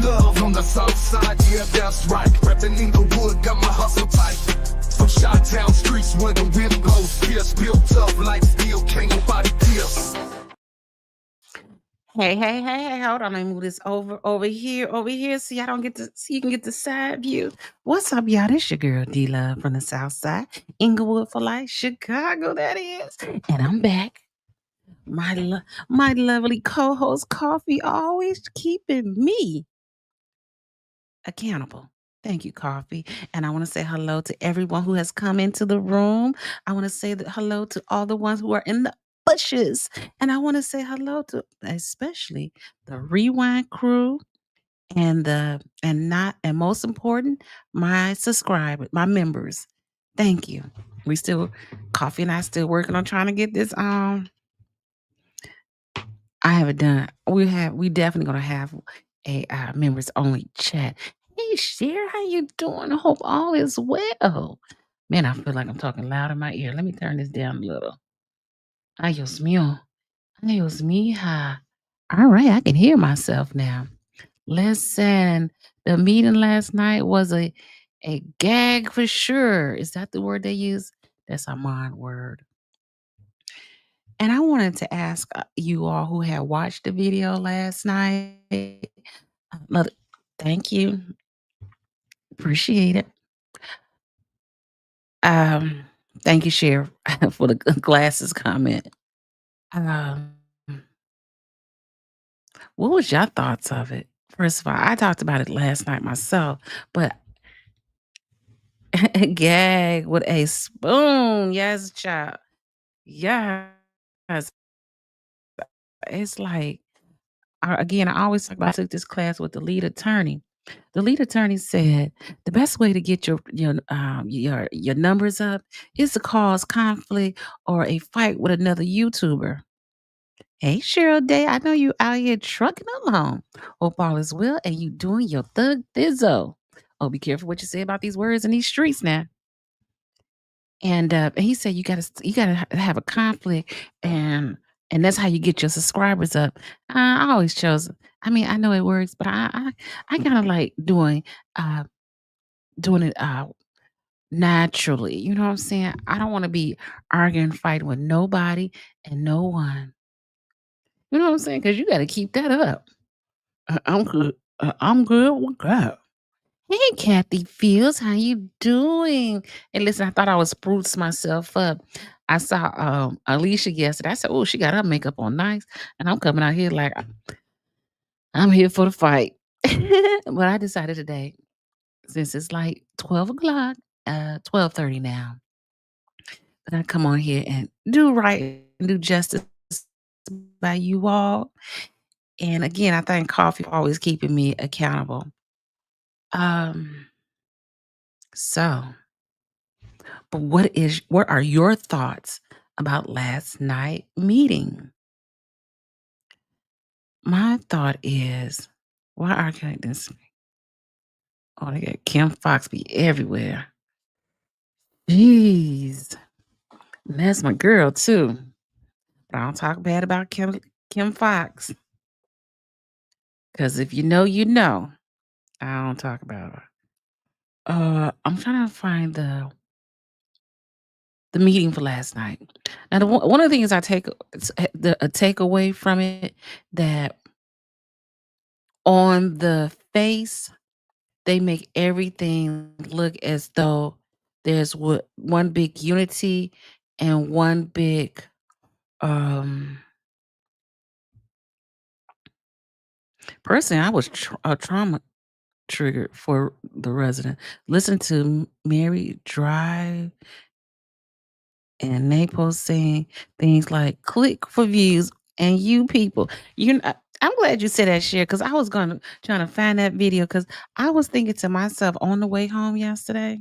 love on the south side, yeah, that's right. Reppin' Inglewood, got my hustle tight. From Chi-Town streets where the wind blows fierce, built up like steel, can't nobody pierce. Hey, hold on. Let me move this over here. See, I don't get to see you can get the side view. What's up, y'all? This your girl D Love from the South Side, Inglewood for life, Chicago, that is. And I'm back. My lovely co-host Coffee always keeping me accountable. Thank you, Coffee. And I want to say hello to everyone who has come into the room. I want to say hello to all the ones who are in the bushes. And I want to say hello to especially the Rewind crew and most important, my subscribers, my members. Thank you. Coffee and I still working on trying to get this I haven't done. We definitely gonna have a members only chat. Hey, Cher, how you doing? I hope all is well. Man, I feel like I'm talking loud in my ear. Let me turn this down a little. Ay, Dios mío. Ay, Dios mija. All right, I can hear myself now. Listen, the meeting last night was a gag for sure. Is that the word they use? That's a mod word. And I wanted to ask you all who had watched the video last night. Thank you. Appreciate it. Thank you, Cher, for the glasses comment. Um, what was your thoughts of it? First of all, I talked about it last night myself, but gag with a spoon. Yes, child. Yes. It's like, again, I always talk about I took this class with the lead attorney. The lead attorney said the best way to get your numbers up is to cause conflict or a fight with another YouTuber. Hey, Cheryl Day, I know you out here trucking along. Hope all is well and you doing your thug thizzo. Oh, be careful what you say about these words in these streets now. And he said you gotta have a conflict and that's how you get your subscribers up. I always chose. I mean, I know it works, but I kind of like doing it naturally. You know what I'm saying? I don't want to be arguing, fighting with nobody and no one. You know what I'm saying? Because you got to keep that up. I'm good. I'm good with that. Hey, Kathy Fields, how you doing? And listen, I thought I was spruce myself up. I saw Alicia yesterday. I said, "Oh, she got her makeup on nice," and I'm coming out here like I'm here for the fight. But I decided today, since it's like 12 o'clock, 12:30 now, that I come on here and do right and do justice by you all. And again, I thank Coffee for always keeping me accountable. Um, so But what are your thoughts about last night meeting? My thought is, why arguing this? Oh, they got Kim Fox be everywhere. Jeez. And that's my girl too. But I don't talk bad about Kim Fox. Because if you know, you know. I don't talk about her. I'm trying to find the meeting for last night. Now, one of the things I take a takeaway from it that on the face they make everything look as though there's one big unity and one big um personally I was trauma triggered for the resident. Listen to Mary Drive and Naples saying things like click for views and you people. I'm glad you said that, Cher, because I was trying to find that video because I was thinking to myself on the way home yesterday.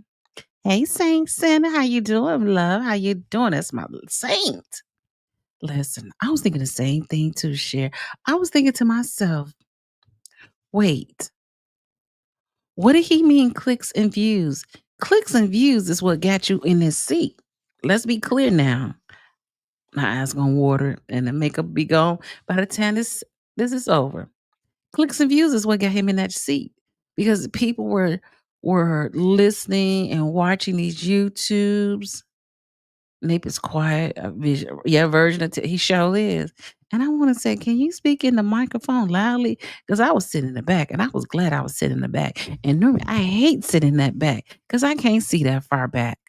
Hey, Saint Santa, how you doing, love? How you doing? That's my saint. Listen, I was thinking the same thing too, Cher. I was thinking to myself, wait, what did he mean clicks and views? Clicks and views is what got you in this seat. Let's be clear now. My eyes gonna water and the makeup be gone by the time this is over. Clicks and views is what got him in that seat because people were listening and watching these YouTubes. Nape is quiet, version of he sure is. And I wanna say, "Can you speak in the microphone loudly?" Because I was sitting in the back, and I was glad I was sitting in the back. And normally, I hate sitting in that back because I can't see that far back.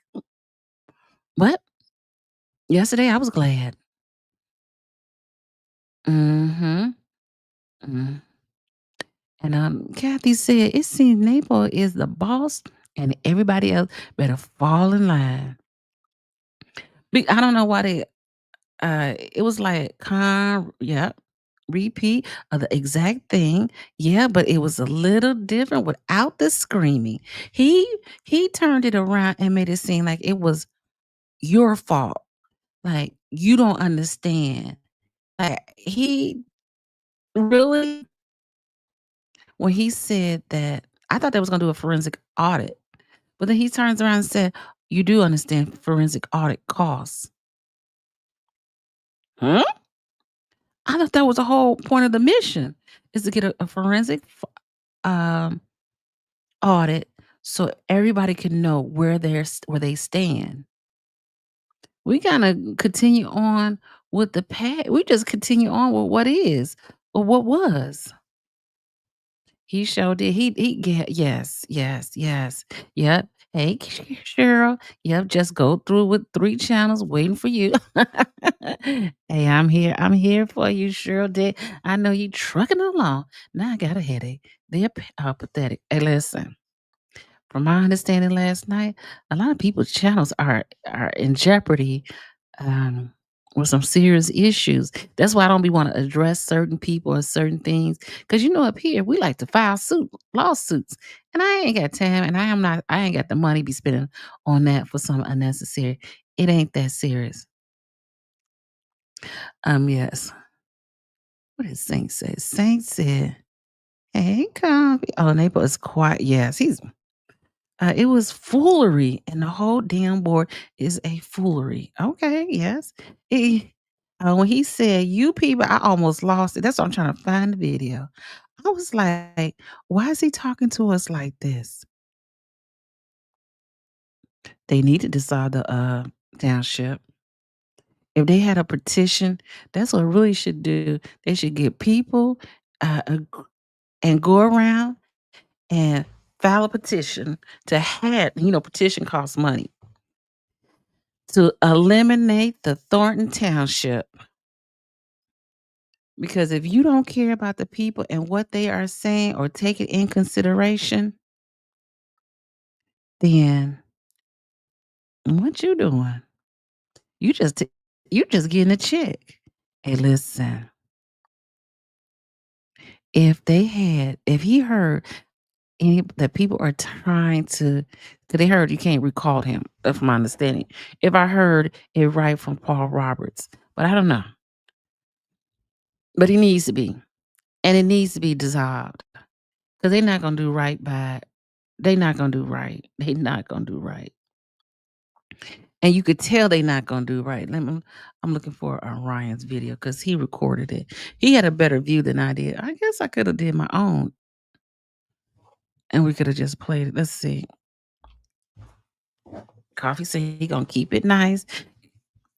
But yesterday, I was glad. Mhm. Mm. And, Kathy said, "It seems Naples is the boss and everybody else better fall in line." I don't know why it was like yeah, repeat of the exact thing. Yeah, but it was a little different without the screaming. He he turned it around and made it seem like it was your fault. Like, you don't understand. Like, he really when he said that I thought they was gonna do a forensic audit, but then he turns around and said, "You do understand forensic audit costs." Huh? I thought that was the whole point of the mission is to get a forensic um, audit so everybody can know where they stand. We kinda continue on with the past. We just continue on with what is or what was. He sure did. He get yes, yes, yes. Yep. Hey, Cheryl. Yep, just go through with 3 channels waiting for you. Hey, I'm here. I'm here for you, Cheryl did. I know you trucking along. Now I got a headache. They're pathetic. Hey, listen. From my understanding last night, a lot of people's channels are in jeopardy um, with some serious issues. That's why I don't be want to address certain people or certain things. Cause up here we like to file lawsuits, and I ain't got time, and I ain't got the money be spending on that for some unnecessary. It ain't that serious. Yes. What did Saint say? Saint said, "Hey, Coffee." Oh, neighbor is quiet. Yes, it was foolery, and the whole damn board is a foolery. Okay, yes. He when he said, "You people," I almost lost it. That's why I'm trying to find the video. I was like, "Why is he talking to us like this?" They need to dissolve the township. If they had a petition, that's what really should do. They should get people and go around and file a petition to have, petition costs money to eliminate the Thornton Township. Because if you don't care about the people and what they are saying or take it in consideration, then what you doing? You just t- you just getting a check. Hey, listen. If he heard any that people are trying to, because they heard you can't recall him. That's my understanding. If I heard it right from Paul Roberts, but I don't know. But he needs to be, and it needs to be dissolved. 'Cause they not gonna do right by they not gonna do right. They not gonna do right. And you could tell they not gonna do right. I'm looking for Ryan's video because he recorded it. He had a better view than I did. I guess I coulda did my own, and we coulda just played it. Let's see. Coffee said he gonna keep it nice.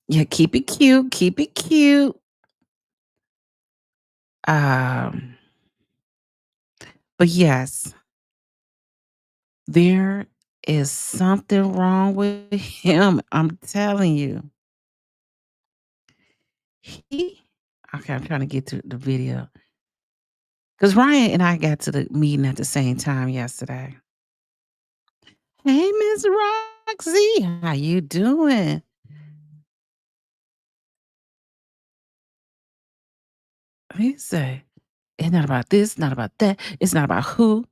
Yeah, keep it cute, keep it cute. Um, but yes, there is something wrong with him. I'm telling you. He Okay, I'm trying to get to the video. 'Cause Ryan and I got to the meeting at the same time yesterday. "Hey, Miss Roxy, how you doing?" He say, "It's not about this, not about that, it's not about who."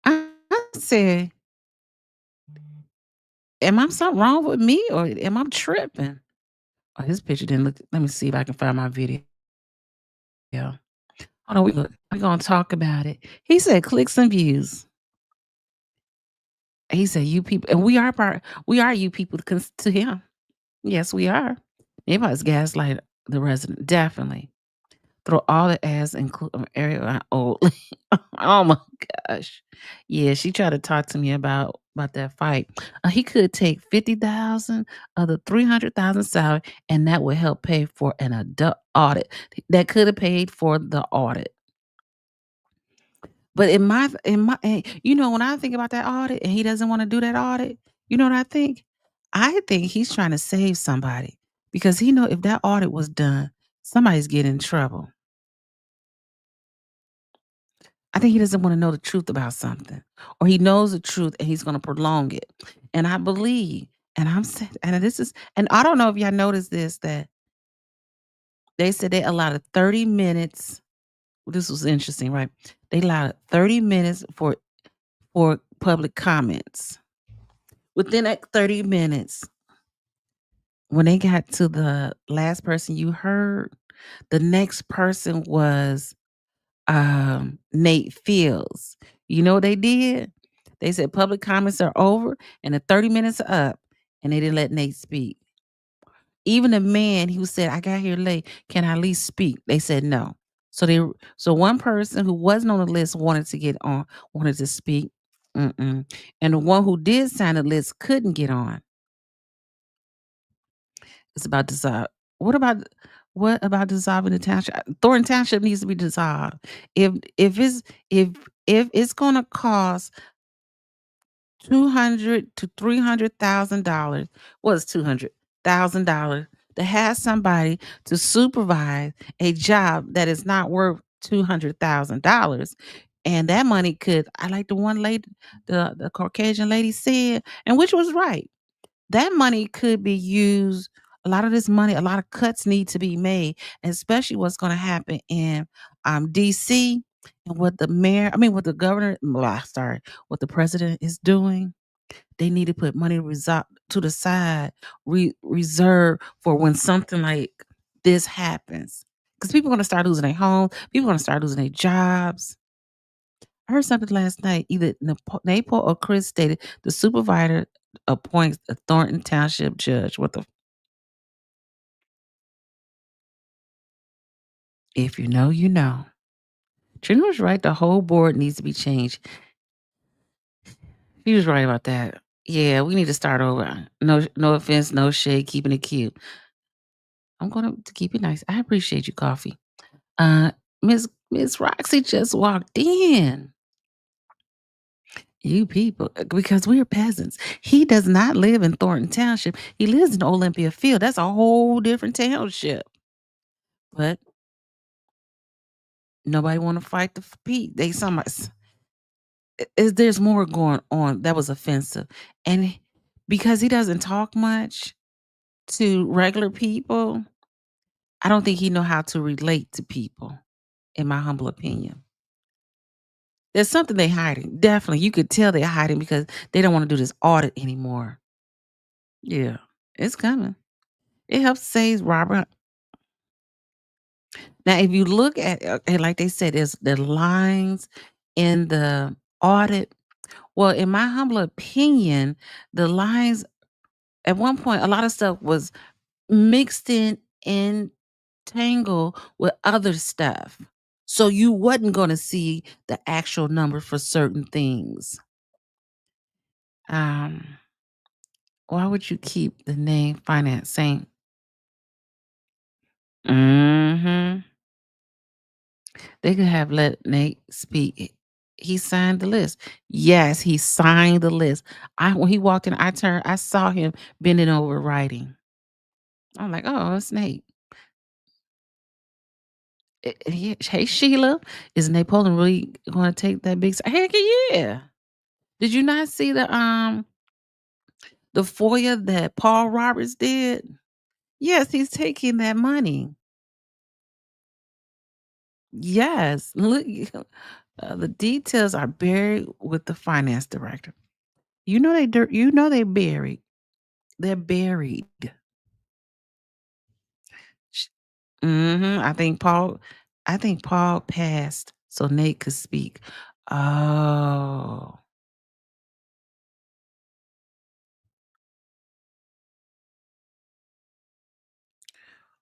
I said, "Am I something wrong with me or am I tripping?" Oh, his picture didn't look. Let me see if I can find my video. Hold on, we gonna talk about it. He said, "Clicks and views." He said, "You people," and we are you people to him. Yes, we are. Everybody's gaslight the resident, definitely. throw all the ads include area oh, oh my gosh. Yeah, she tried to talk to me about that fight. He could take 50,000 of the 300,000 salary, and that would help pay for an adult audit. That could have paid for the audit. But when I think about that audit and he doesn't wanna do that audit, you know what I think? I think he's trying to save somebody because he know if that audit was done, somebody's getting in trouble. I think he doesn't wanna know the truth about something, or he knows the truth and he's gonna prolong it. And I believe, and I'm saying, and this is, and I don't know if y'all noticed this, that they said they allotted 30 minutes. This was interesting, right? They allowed 30 minutes for public comments. Within that 30 minutes, when they got to the last person you heard, the next person was Nate Fields. You know what they did? They said public comments are over and the 30 minutes are up, and they didn't let Nate speak. Even the man who said, "I got here late, can I at least speak?" They said no. So one person who wasn't on the list wanted to speak. Mm-mm. And the one who did sign the list couldn't get on. It's about dissolve. What about what about dissolving the township? Thornton Township needs to be dissolved. If it's if if it's gonna cost 200 to $300,000, what is $200,000 to have somebody to supervise a job that is not worth $200,000, and that money could, I like the one lady, the Caucasian lady said, and which was right. That money could be used. A lot of this money, a lot of cuts need to be made, especially what's going to happen in DC, and what the mayor, I mean, what the governor, blah, sorry, what the president is doing. They need to put money to the side, reserve for when something like this happens. Because people are going to start losing their homes, people are going to start losing their jobs. I heard something last night. Either Naples or Chris stated the supervisor appoints a Thornton Township judge. What the? If you know, you know. Trina was right. The whole board needs to be changed. He was right about that. Yeah, we need to start over. No, no offense, no shade, keeping it cute. I'm going to keep it nice. I appreciate you, coffee. Uh, Miss Roxy just walked in. You people, because we're peasants. He does not live in Thornton Township. He lives in Olympia Field. That's a whole different township. But nobody want to fight the Pete. They somebody is there's more going on that was offensive, and because he doesn't talk much to regular people, I don't think he know how to relate to people. In my humble opinion, there's something they hiding. Definitely, you could tell they're hiding because they don't want to do this audit anymore. Yeah, it's coming. It helps save Robert. Now, if you look at and like they said, there's the lines in the audit. Well, in my humble opinion, the lines at one point, a lot of stuff was mixed in and tangled with other stuff. So you wasn't going to see the actual number for certain things. Um, why would you keep the name finance same? Hmm. They could have let Nate speak. He signed the list. Yes, he signed the list. When he walked in, I saw him bending over writing. I'm like, oh, it's Nate. Hey, Sheila, is Napoleon really going to take that big? Heck yeah! Did you not see the FOIA that Paul Roberts did? Yes, he's taking that money. Yes, look, the details are buried with the finance director. You know they buried. They're buried. Sh Mhm, I think Paul passed so Nate could speak. Oh.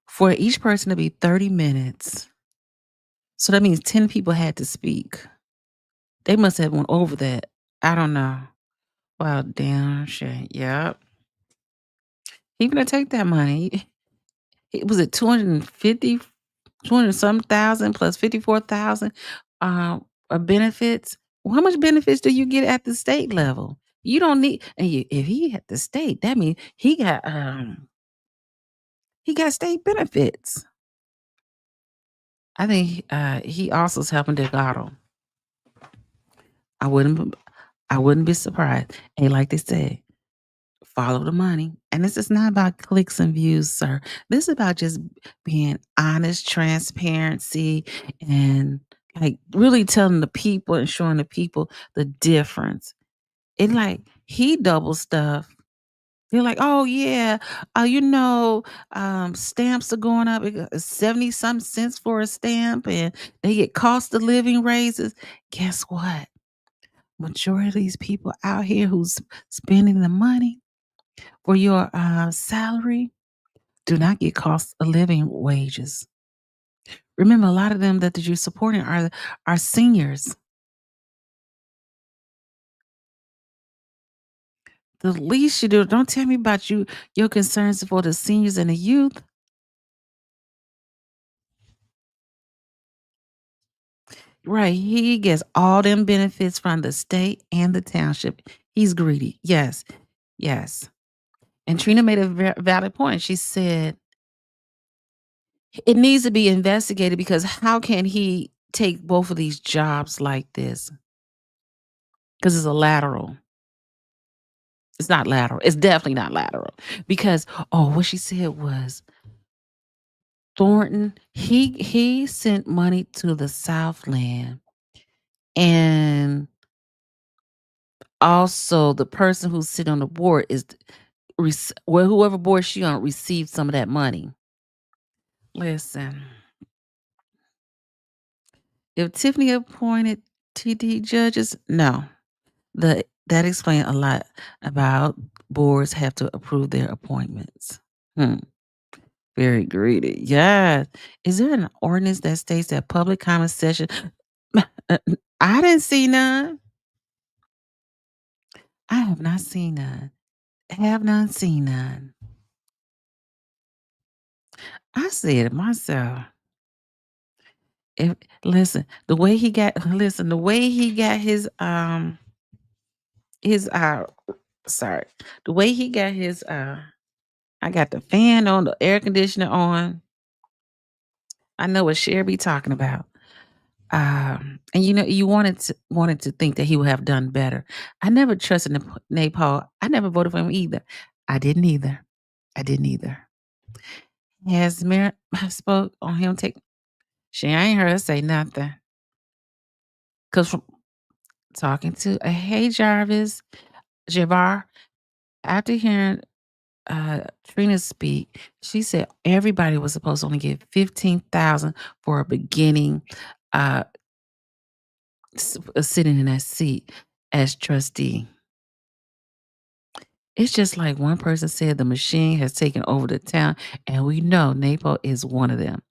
For each person to be 30 minutes. So that means 10 people had to speak. They must have went over that. I don't know. Well, damn shame. Yep. He gonna take that money. It was it 250, 200 some thousand plus 54,000 benefits. Well, how much benefits do you get at the state level? You don't need and if he at the state, that means he got state benefits. I think he also is helping Delgado. I wouldn't I wouldn't be surprised. And like they said, follow the money. And this is not about clicks and views, sir. This is about just being honest, transparency, and like really telling the people and showing the people the difference. It like he double stuff. They're like, oh yeah, stamps are going up 70 some cents for a stamp, and they get cost of living raises. Guess what? Majority of these people out here who's spending the money for your salary do not get cost of living wages. Remember, a lot of them that you're supporting are seniors. The least you do, don't tell me about your concerns for the seniors and the youth. Right. He gets all them benefits from the state and the township. He's greedy. Yes. Yes. And Trina made a valid point. She said it needs to be investigated because how can he take both of these jobs like this? Because it's a lateral. It's not lateral. It's definitely not lateral. Because what she said was Thornton, he sent money to the Southland, and also the person who's sitting on the board is whoever board she on received some of that money. Listen, if Tiffany appointed TD judges, no. That explains a lot about boards have to approve their appointments. Hmm. Very greedy. Yeah. Is there an ordinance that states that public comment session? I didn't see none. I have not seen none. Have not seen none. I said it myself. If listen, the way he got listen, the way he got his sorry, the way he got his I got the fan on, the air conditioner on. I know what Sherry be talking about. And you wanted to think that he would have done better. I never trusted Nepal. I never voted for him either. I didn't either. I didn't either. Has Mayor spoke on him take she ain't heard her say nothing. Cause from talking to hey Jarvis, Javar, after hearing Trina speak, she said everybody was supposed to only get 15,000 for a beginning uh sitting in that seat as trustee. It's just like one person said the machine has taken over the town, and we know Napo is one of them.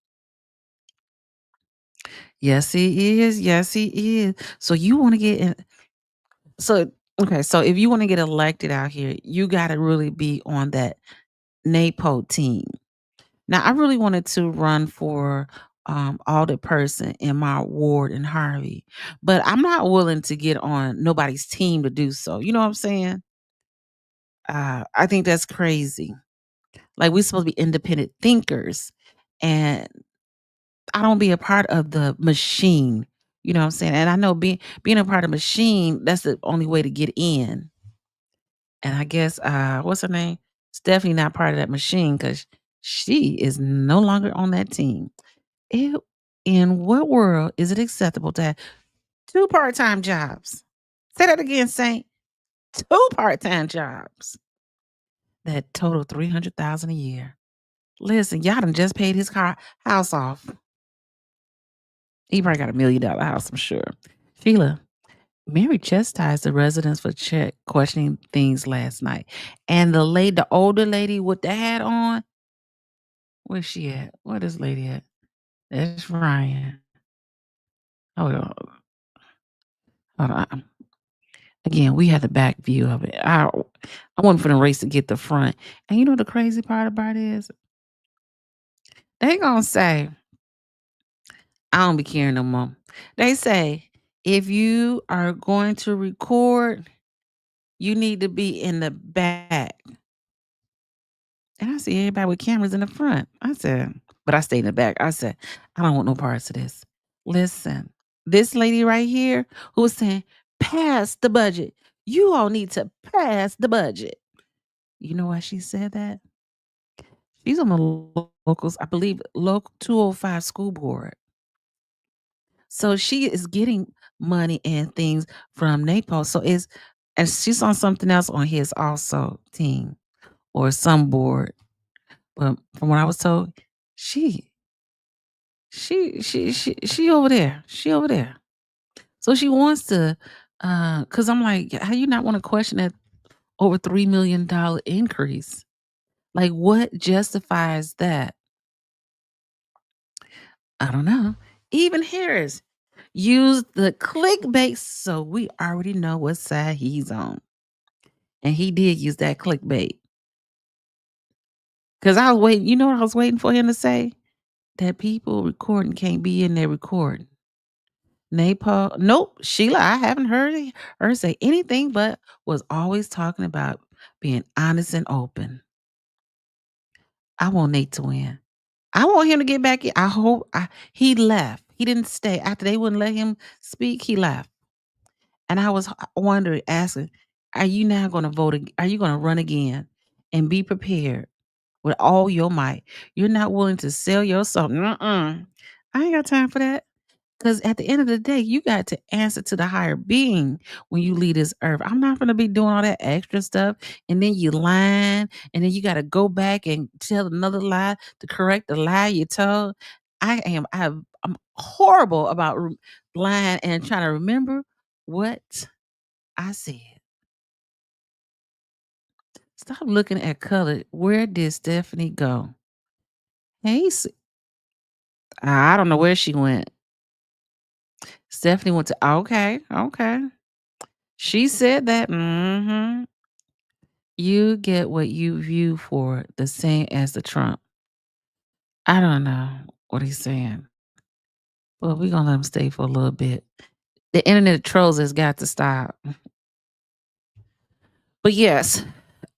Yes, he is. Yes, he is. So you want to get in. So okay, so if you want to get elected out here, you got to really be on that NAPO team. Now, I really wanted to run for audit person in my ward in Harvey, but I'm not willing to get on nobody's team to do so. You know what I'm saying? I think that's crazy. Like we're supposed to be independent thinkers, and I don't be a part of the machine. You know what I'm saying? And I know being a part of the machine, that's the only way to get in. And I guess what's her name? Stephanie not part of that machine because she is no longer on that team. In what world is it acceptable to have two part-time jobs? Say that again, Saint. Two part-time jobs that total 300,000 a year. Listen, y'all done just paid his house off. He probably got $1 million house, I'm sure. Sheila, Mary chastised the residents for questioning things last night. And the older lady with the hat on, where's she at? Where this lady at? That's Ryan. Hold on, hold on. Again, we had the back view of it. I wasn't finna race to get the front. And you know the crazy part about it is they gonna say, I don't be caring no more. They say, if you are going to record, you need to be in the back. And I see everybody with cameras in the front. I said, but I stayed in the back. I said, I don't want no parts of this. Listen, this lady right here who was saying, pass the budget. You all need to pass the budget. You know why she said that? She's on the locals, I believe, local 205 school board. So she is getting money and things from NAPO. So it's and she's on something else on his also team or some board. But from what I was told, she she over there. She over there. So she wants to because I'm like, how you not want to question that over $3 million increase? Like what justifies that? I don't know. Even Harris used the clickbait, so we already know what side he's on. And he did use that clickbait. Because I was waiting, you know what I was waiting for him to say? That people recording can't be in there recording. Napal, nope, Sheila, I haven't heard her say anything but was always talking about being honest and open. I want Nate to win. I want him to get back in. He left. He didn't stay. After they wouldn't let him speak, he left. And I was wondering, asking, are you now going to vote? Are you going to run again and be prepared with all your might? You're not willing to sell your soul. I ain't got time for that. Because at the end of the day, you got to answer to the higher being when you leave this earth. I'm not going to be doing all that extra stuff. And then you lying. And then you got to go back and tell another lie to correct the lie you told. I'm horrible about lying and trying to remember what I said. Stop looking at color. Where did Stephanie go? Hey, I don't know where she went. Stephanie went to okay, okay. She said that. You get what you view for the same as the Trump. I don't know what he's saying, but we're gonna let him stay for a little bit. The internet trolls has got to stop. But yes,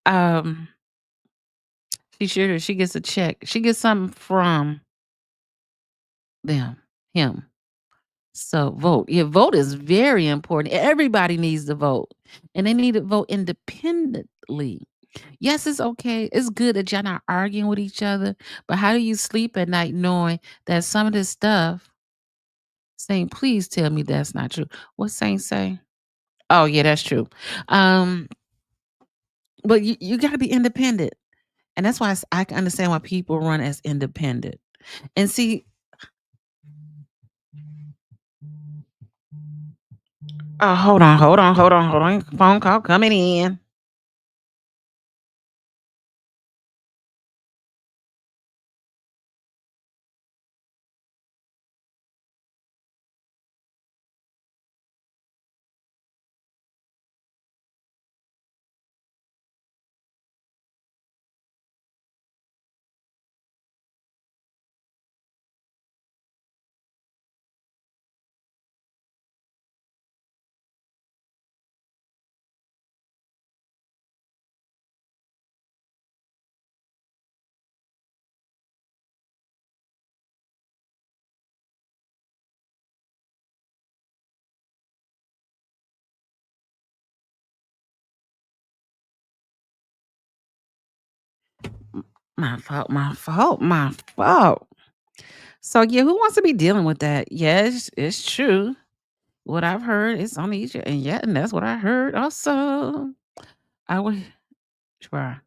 um, she gets a check. She gets something from them, him. So vote. Yeah, vote is very important. Everybody needs to vote. And they need to vote independently. Yes, it's okay. It's good that y'all not arguing with each other. But how do you sleep at night knowing that some of this stuff, saying, please tell me that's not true. What Saint say? Oh, yeah, that's true. Um, but you gotta be independent. And that's why I can understand why people run as independent. And see, oh, hold on. Phone call coming in. My fault. So yeah, who wants to be dealing with that? Yes, it's true. What I've heard is on each and yeah, and that's what I heard also. I would try.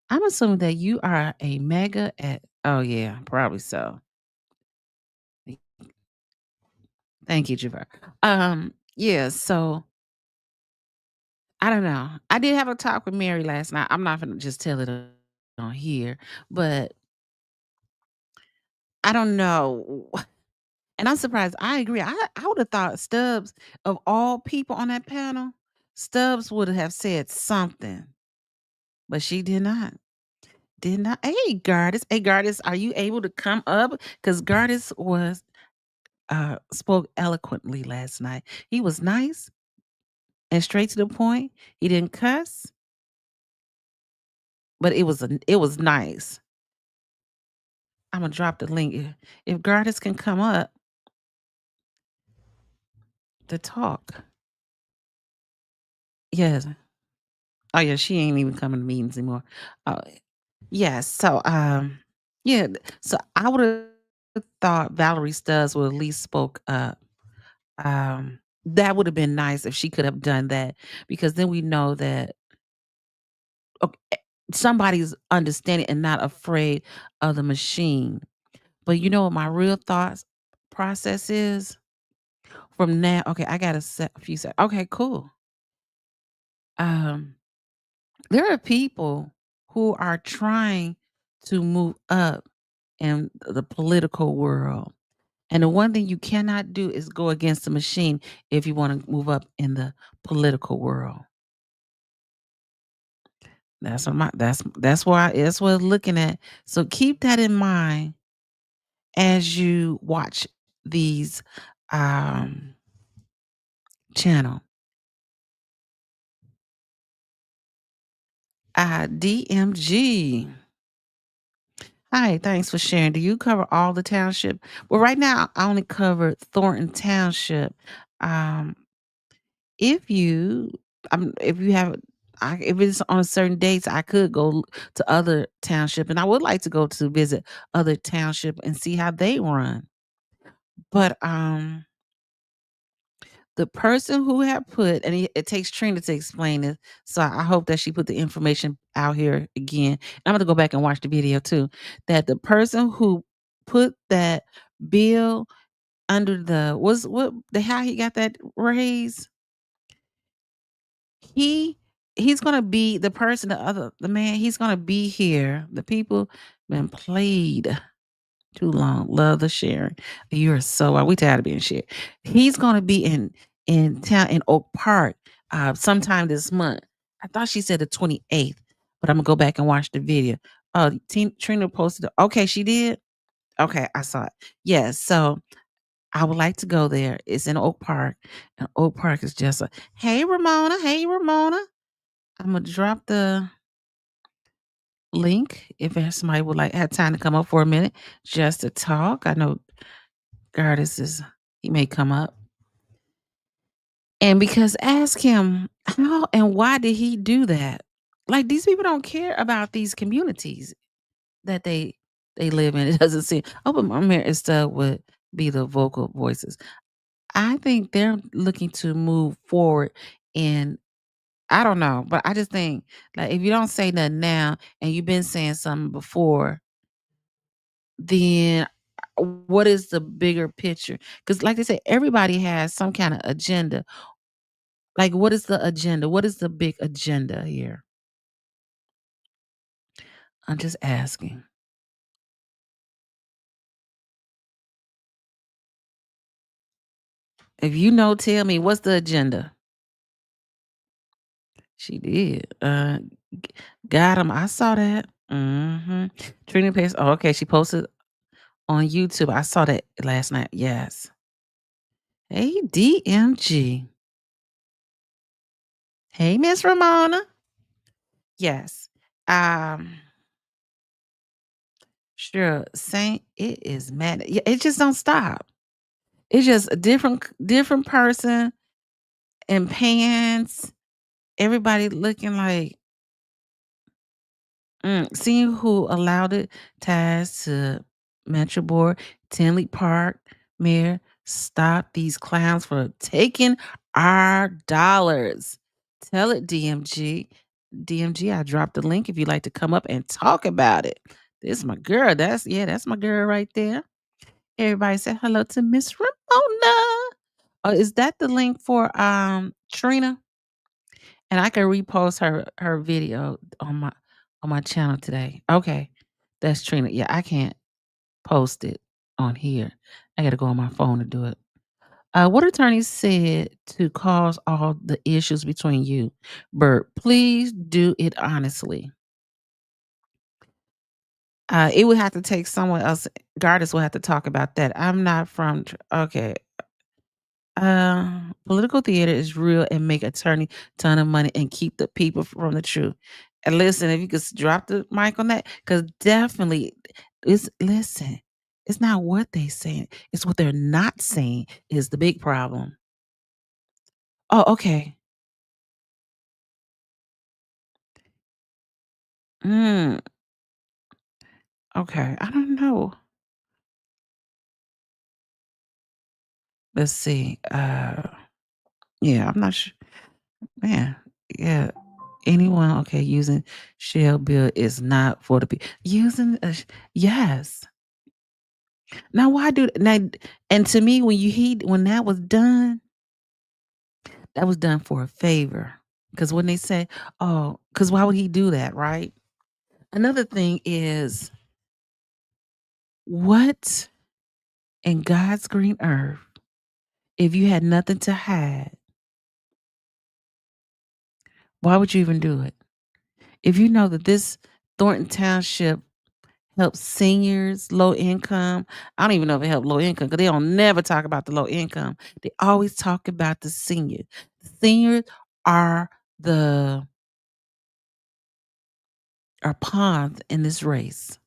I'm assuming that you are a mega at oh yeah, probably so. Thank you, Javar. Yeah, so I don't know. I did have a talk with Mary last night. I'm not gonna just tell it on here, but I don't know. And I'm surprised. I agree. I would have thought Stubbs, of all people on that panel, Stubbs would have said something, but she did not. Did not. Hey, Gardis. Hey, Gardis, are you able to come up? Because Gardis was spoke eloquently last night. He was nice and straight to the point. He didn't cuss, but it was nice. I'm gonna drop the link. If Gardis can come up to talk. Yes. Oh yeah, she ain't even coming to meetings anymore. Oh yes. So yeah, so I would have thought Valerie Stubbs would at least spoke up. That would have been nice if she could have done that because then we know that somebody's understanding and not afraid of the machine. But you know what my real thoughts process is? From now, okay, I got a few sec. Okay, cool. Um, there are people who are trying to move up in the political world. And the one thing you cannot do is go against the machine if you want to move up in the political world. That's what I'm looking at. So keep that in mind as you watch these um channel. DMG. Hi, thanks for sharing. Do you cover all the township? Well, right now I only cover Thornton Township. Um, if you if you have if it's on certain dates, I could go to other township and I would like to go to visit other township and see how they run. But the person who had put and it takes Trina to explain it, so I hope that she put the information out here again. I'm gonna go back and watch the video too. That the person who put that bill under the was what the how he got that raise, he he's gonna be the person, the man, he's gonna be here. The people been played too long. Love the sharing. You're so we tired of being shared. He's gonna be in town in Oak Park sometime this month. I thought she said the 28th, but I'm gonna go back and watch the video. Oh, Trina posted okay, she did? Okay, I saw it. Yes, so I would like to go there. It's in Oak Park. And Oak Park is just a hey Ramona, hey Ramona. I'm gonna drop the link if there's somebody would like have time to come up for a minute just to talk. I know Gardis is he may come up. And because ask him how and why did he do that? Like these people don't care about these communities that they live in. It doesn't seem open my mirror and stuff would be the vocal voices. I think they're looking to move forward and I don't know, but I just think like if you don't say nothing now and you've been saying something before, then what is the bigger picture? Because like I said, everybody has some kind of agenda. Like, what is the agenda? What is the big agenda here? I'm just asking. If you know, tell me what's the agenda? She did. Got him. I saw that. Trina Pace. Oh, okay. She posted on YouTube. I saw that last night. Yes. Hey, DMG. Hey, Miss Ramona. Yes. Um, sure. Saint, it is mad. Yeah, it just don't stop. It's just a different person in pants. Everybody looking like seeing who allowed it ties to Metro Board, Tinley Park, Mayor, stop these clowns for taking our dollars. Tell it, DMG. DMG, I dropped the link if you'd like to come up and talk about it. This is my girl. That's my girl right there. Everybody say hello to Miss Ramona. Oh, is that the link for Trina? And I can repost her video on my channel today. Okay. That's Trina. Yeah, I can't post it on here. I gotta go on my phone to do it. What attorney said to cause all the issues between you? Bert, please do it honestly. It would have to take someone else. Gardis will have to talk about that. I'm not from. Okay. Political theater is real and make attorney ton of money and keep the people from the truth. And listen, if you could drop the mic on that, because definitely, listen. It's not what they saying; it's what they're not saying is the big problem. Oh, okay. Mm, okay. I don't know. Let's see. Yeah, I'm not sure. Man, yeah. Anyone, okay, using shell bill is not for the people. Using yes. Now why do now and to me when that was done, that was done for a favor. Because when they say, oh, because why would he do that, right? Another thing is what in God's green earth, if you had nothing to hide, why would you even do it? If you know that this Thornton Township helps seniors, low income. I don't even know if it helps low income because they don't never talk about the low income. They always talk about the seniors. The seniors are the are pawns in this race.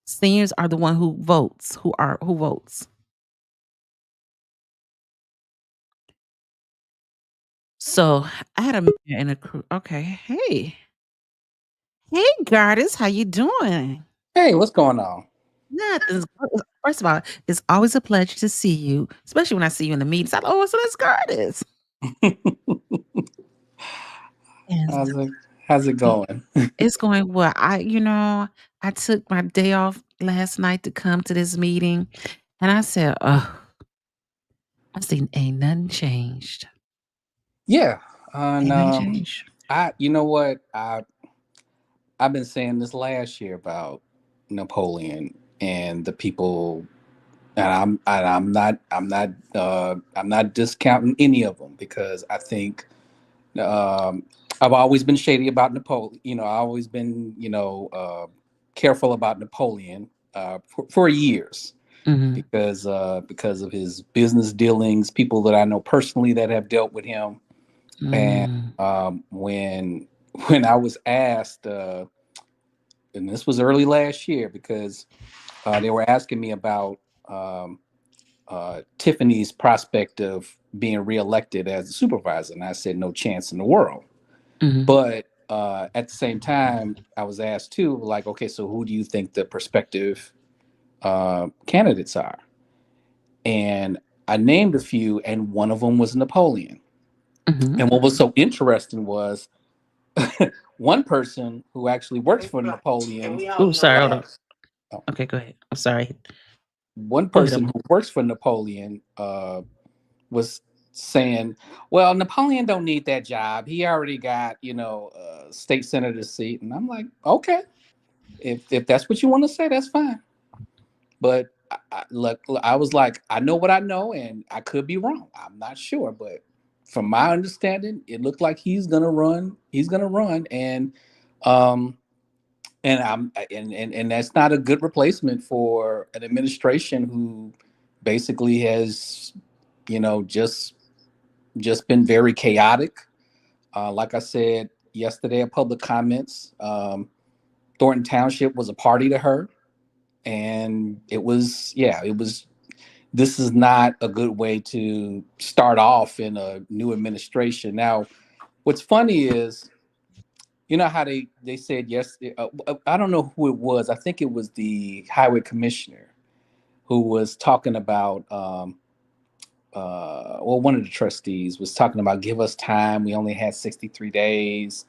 Seniors are the one who votes, who votes. So I had a man in a crew. Okay, hey, Gardis, how you doing? Hey, what's going on? Nothing. First of all, it's always a pleasure to see you, especially when I see you in the meetings. Oh, so that's Gardis. And how's it how's it so going? it's going well. I took my day off last night to come to this meeting, and I said, "Oh, I seen ain't nothing changed. Yeah, and Ain't nothing changed." I you know what I've been saying this last year about Napoleon and the people, and I'm not discounting any of them because I think I've always been shady about Napoleon. I've always been careful about Napoleon for years. Mhm, Because of his business dealings, people that I know personally that have dealt with him, and mm, when when I was asked, and this was early last year, because they were asking me about Tiffany's prospect of being reelected as a supervisor, and I said no chance in the world. mhm, But at the same time, I was asked too, like, okay, so who do you think the prospective candidates are? And I named a few, and one of them was Napoleon. mhm. And what was so interesting was one person who actually works for Napoleon. Ooh, sorry, hold on. Uh, oh, Okay, go ahead. I'm sorry. one Go ahead, person who works for Napoleon was saying, "Well, Napoleon don't need that job. He already got, a state senator seat." And I'm like, "Okay, if that's what you want to say, that's fine." But look, I was like, I know what I know, and I could be wrong. I'm not sure, but from my understanding, it looked like he's gonna run. He's gonna run, um, and that's not a good replacement for an administration who basically has, just been very chaotic. Like I said yesterday at public comments, Thornton Township was a party to her, and it was. This is not a good way to start off in a new administration. Now, what's funny is, how they said yes. I don't know who it was. I think it was the highway commissioner who was talking about. Well, one of the trustees was talking about give us time. We only had 63 days,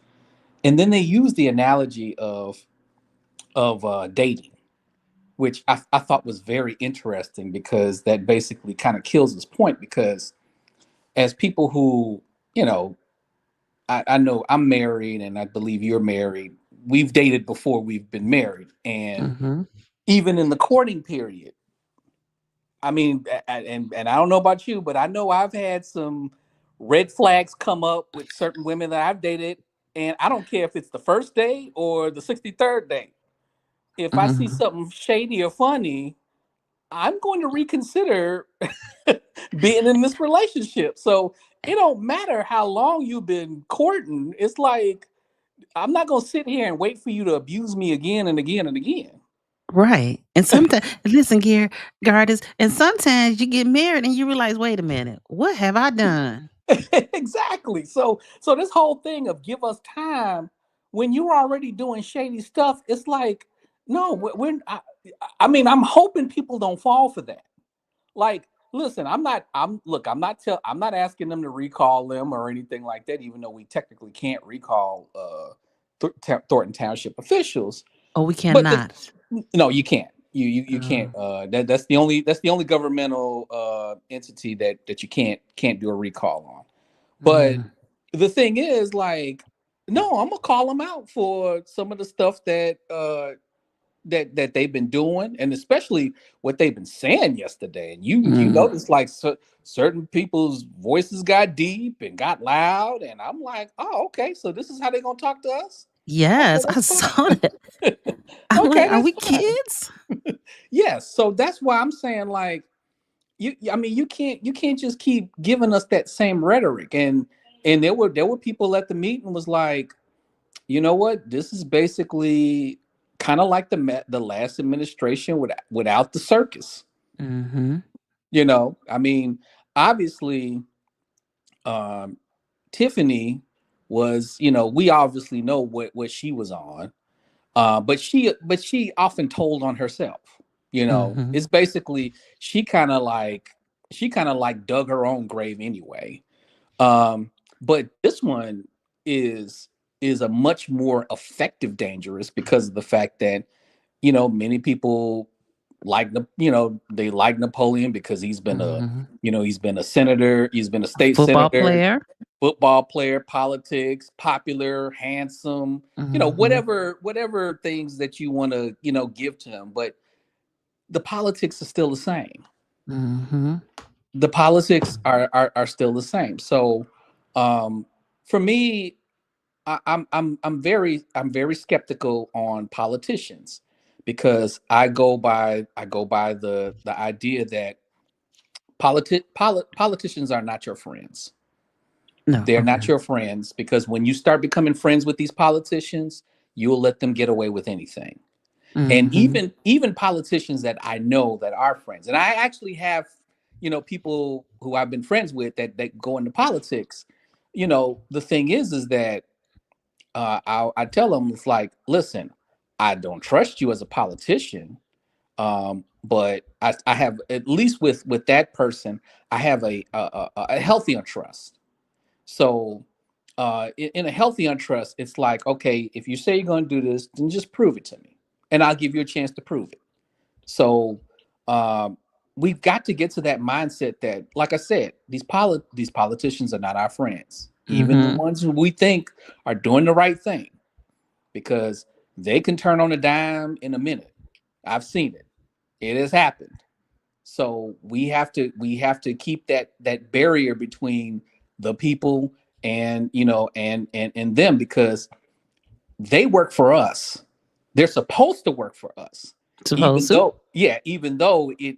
and then they used the analogy of dating, which I thought was very interesting because that basically kind of kills his point. Because as people who, you know, I know I'm married and I believe you're married. We've dated before we've been married. And Mhm, even in the courting period, I mean, and I don't know about you, but I know I've had some red flags come up with certain women that I've dated, and I don't care if it's the first day or the 63rd day. If I see Mhm. something shady or funny, I'm going to reconsider being in this relationship. So it don't matter how long you've been courting. It's like I'm not gonna sit here and wait for you to abuse me again and again and again. Right. And sometimes, listen, Gardis, and sometimes you get married and you realize, wait a minute, what have I done? Exactly. So this whole thing of give us time when you're already doing shady stuff, it's like no, I mean, I'm hoping people don't fall for that. Like, listen, I'm not asking them to recall them or anything like that, even though we technically can't recall Thornton Township officials. Oh, we But cannot. no, you can't. You can't. Mm. That's the only governmental entity that you can't do a recall on. But Mm. the thing is, like, no, I'm gonna call them out for some of the stuff that they've been doing, and especially what they've been saying yesterday. And you Mm. notice like certain people's voices got deep and got loud, and I'm like, oh, okay, so this is how they're gonna talk to us. Okay, Yes, I that's saw fine. that. I'm like, Okay, are that's we fine. kids? Yes, so that's why I'm saying like I mean you can't just keep giving us that same rhetoric. And there were people at the meeting was like, you know what, this is basically kind of like the last administration without the circus. Mm-hmm. I mean, obviously, um Tiffany was, we obviously know what she was on. But she often told on herself. Mm-hmm. It's basically she kind of like dug her own grave anyway. But this one is is a much more effective dangerous because of the fact that many people they like Napoleon because Mm-hmm. he's been a senator, he's been a A state football senator, player. football player, politics, popular, handsome, Mm-hmm. whatever things that you want to, give to him. But the politics are still the same. Mm-hmm. The politics are still the same. So, um, for me, I'm very skeptical on politicians because I go by the idea that politicians are not your friends. No, They're not okay. your friends because when you start becoming friends with these politicians, you will let them get away with anything. And Mm-hmm. even politicians that I know that are friends, and I actually have, people who I've been friends with that go into politics. The thing is that I tell them it's like, listen, I don't trust you as a politician, but I have at least with that person, I have a healthy trust. So, in a healthy untrust, it's like, okay, if you say you're going to do this, then just prove it to me, and I'll give you a chance to prove it. So, um, we've got to get to that mindset that, like I said, these politicians are not our friends, even the Mm-hmm. ones who we think are doing the right thing, because they can turn on a dime in a minute. I've seen it; it has happened. So we have to keep that barrier between the people and and them, because they work for us. They're supposed to work for us. Supposed Even to. though, yeah, even though it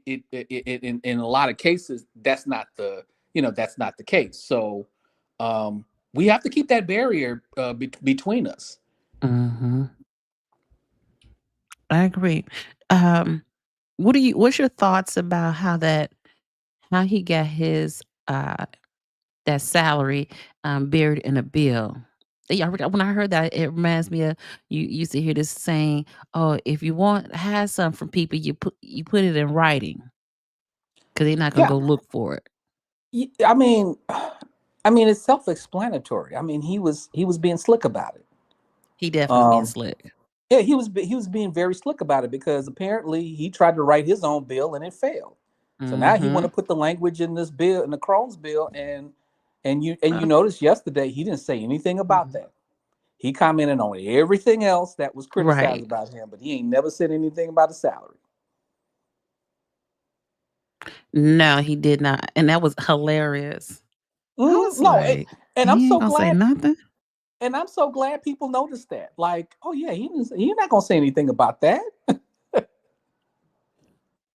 in a lot of cases that's not the case. So, we have to keep that barrier between us. Mm-hmm. I agree. Um, what's your thoughts about how he got his that salary buried in a bill? Yeah, when I heard that, it reminds me of you used to hear this saying, "Oh, if you want to have something from people, you put it in writing because they're not gonna Yeah, go look for it." I mean, it's self-explanatory. I mean, he was being slick about it. He definitely was being Um, slick. yeah, he was being very slick about it because apparently he tried to write his own bill and it failed. So now he want Mm-hmm. to put the language in this bill, in the Crohn's bill, and you Uh, notice yesterday he didn't say anything about mhm. that. He commented on everything else that was criticized Right. about him, but he ain't never said anything about the salary. No, he did not, and that was hilarious. I was No, like, and I'm "He ain't so gonna say glad. nothing?" And I'm so glad people noticed that. Like, oh yeah, he's not gonna say anything about that.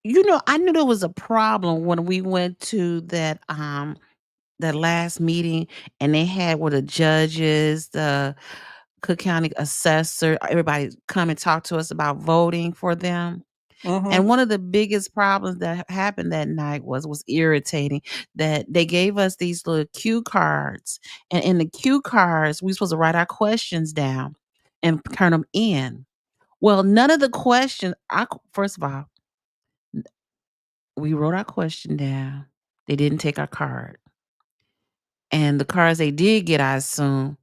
You know, I knew there was a problem when we went to that last meeting, and they had where the judges, the Cook County assessor, everybody come and talk to us about voting for them. Mm-hmm. And one of the biggest problems that happened that night was irritating that they gave us these little cue cards. And in the cue cards, we supposed to write our questions down and turn them in. Well, none of the questions, first of all, we wrote our question down. They didn't take our card. And the cards they did get, I assume,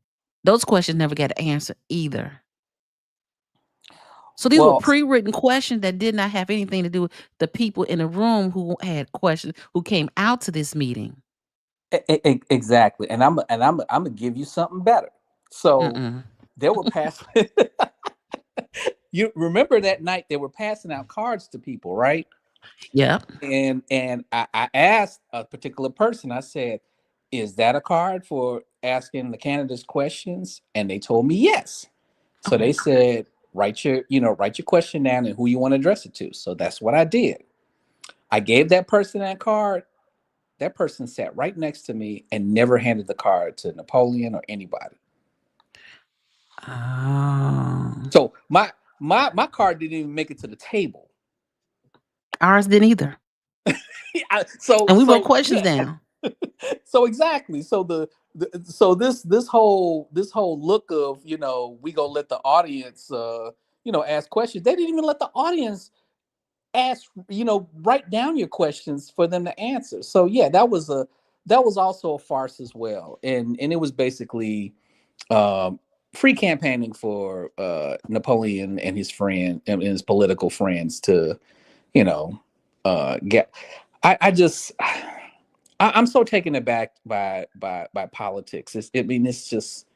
those questions never got answered either. So these were Well, pre-written questions that did not have anything to do with the people in the room who had questions who came out to this meeting. exactly. And I'm gonna give you something better. So Mm-mm. there were pass. You remember that night they were passing out cards to people, right? Yep. And I asked a particular person. I said, "Is that a card for asking the candidates questions?" And they told me yes. So Okay. they said, write your question down and who you want to address it to. So that's what I did. I gave that person that card. That person sat right next to me and never handed the card to Napoleon or anybody. Oh. So my card didn't even make it to the table. Ours didn't either. So And we wrote so questions yeah. down. So exactly. So so this whole look of we gonna let the audience ask questions. They didn't even let the audience ask, write down your questions for them to answer. So yeah, that was also a farce as well. And it was basically um free campaigning for Napoleon and his friend and his political friends to, get I just I'm so taken aback by politics. It's just,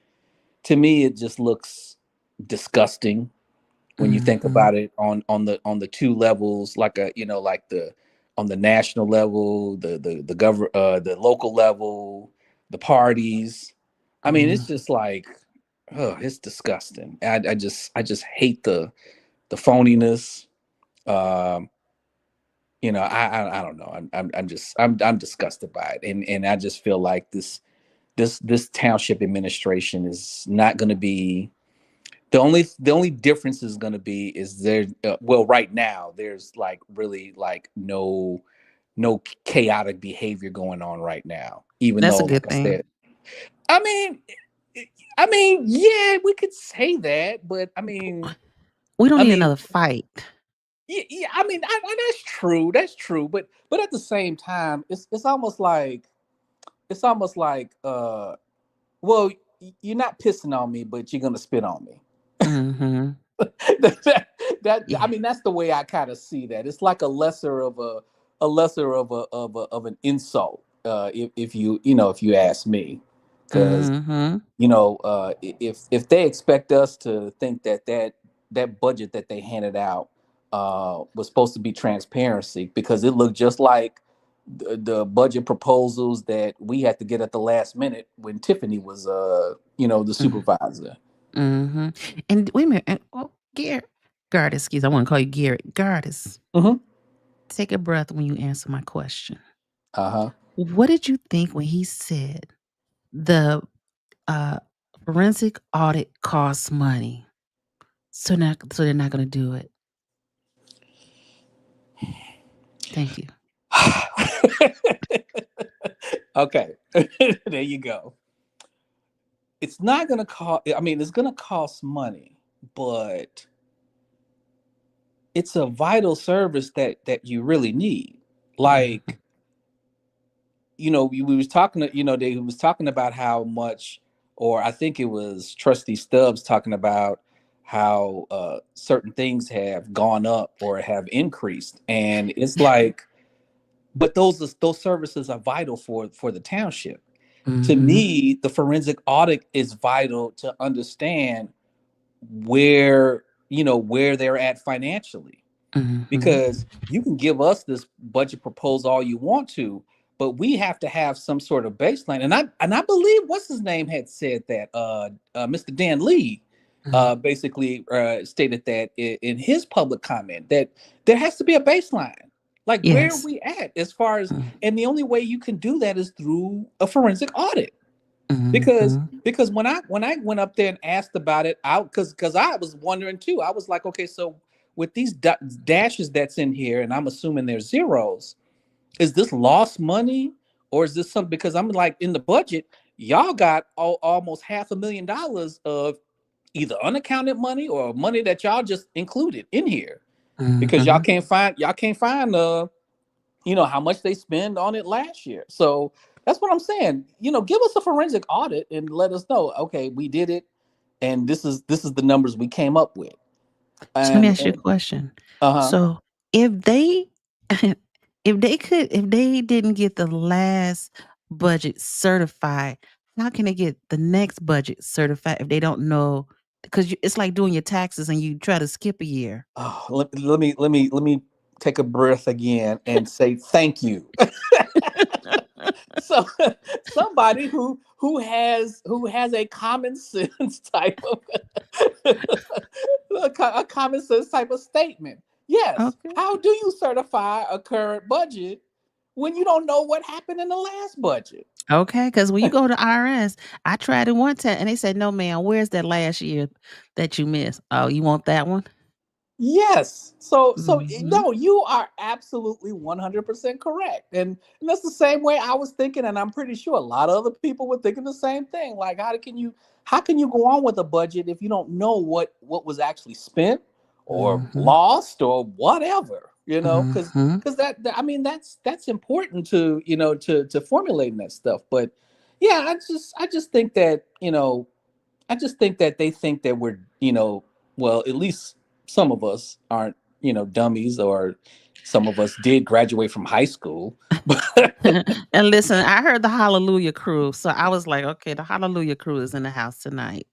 to me it just looks disgusting when you think Mhm. about it on the two levels, like like the on the national level, the local level, the parties. I mean, it's Mhm. just like, oh, it's disgusting. I just hate the phoniness. Um, I don't know. I'm disgusted by it, and I just feel like this township administration is not going to be. The only difference is going to be is there. Well, right now there's like really like no chaotic behavior going on right now. Even That's though, a like good I thing. said, I mean, yeah, we could say that, but We don't I need mean, another fight. yeah. That's true. That's true. But at the same time, it's almost like well, you're not pissing on me, but you're gonna spit on me. Mhm. I Yeah. mean, that's the way I kind of see that. It's like a lesser of an insult, if you ask me, because Mhm. if they expect us to think that budget that they handed out was supposed to be transparency, because it looked just like the budget proposals that we had to get at the last minute when Tiffany was the Mm. supervisor. Mhm. And wait a minute. Gardis, excuse. I want to call you Garrett. Gardis. Hmm. Take a breath when you answer my question. Uh-huh. What did you think when he said the uh, forensic audit costs money, so they're not going to do it? Thank you. Okay. There you go. It's not going to cost, it's going to cost money, but it's a vital service that you really need. Mhm. Like, we was talking they was talking about how much, or I think it was Trustee Stubbs talking about how certain things have gone up or have increased, and it's like, but those services are vital for the township. To Mhm. me, the forensic audit is vital to understand where they're at financially. Mhm. because you can give us this budget proposal all you want to, but we have to have some sort of baseline. And I believe what's his name had said that Mr. Dan Lee Mhm. basically stated that in his public comment that there has to be a baseline. Like, where are Yes. we at as far as, Mm. and the only way you can do that is through a forensic audit. because Mhm. because when I went up there and asked about it out, because I was wondering too. I was like, okay, so with these dashes that's in here, and I'm assuming there's zeros, is this lost money, or is this something? Because I'm like, in the budget, y'all got almost $500,000 of either unaccounted money or money that y'all just included in here, because y'all Mhm. can't find how much they spend on it last year. So that's what I'm saying. Give us a forensic audit and let us know, okay, we did it, and this is the numbers we came up with. So let me And, ask you a question. uh-huh. So if they if they didn't get the last budget certified, how can they get the next budget certified if they don't know? Because it's like doing your taxes and you try to skip a year. Oh, let me take a breath again and say thank you. So somebody who has a common sense type of a common sense type of statement. Yes. Okay. How do you certify a current budget when you don't know what happened in the last budget? Okay, because when you go to IRS, I tried it one time and they said, "No, ma'am, where's that last year that you missed? Oh, you want that one?" Yes. So Mhm. no, you are absolutely 100% correct. And that's the same way I was thinking, and I'm pretty sure a lot of other people were thinking the same thing. Like, how can you go on with a budget if you don't know what was actually spent or Mhm. lost or whatever, cuz Mhm. cuz I mean, that's important to formulating that stuff. But yeah, I just think that, they think that we're, well, at least some of us aren't, dummies, or some of us did graduate from high school. But And listen, I heard the Hallelujah Crew, so I was like, "Okay, the Hallelujah Crew is in the house tonight."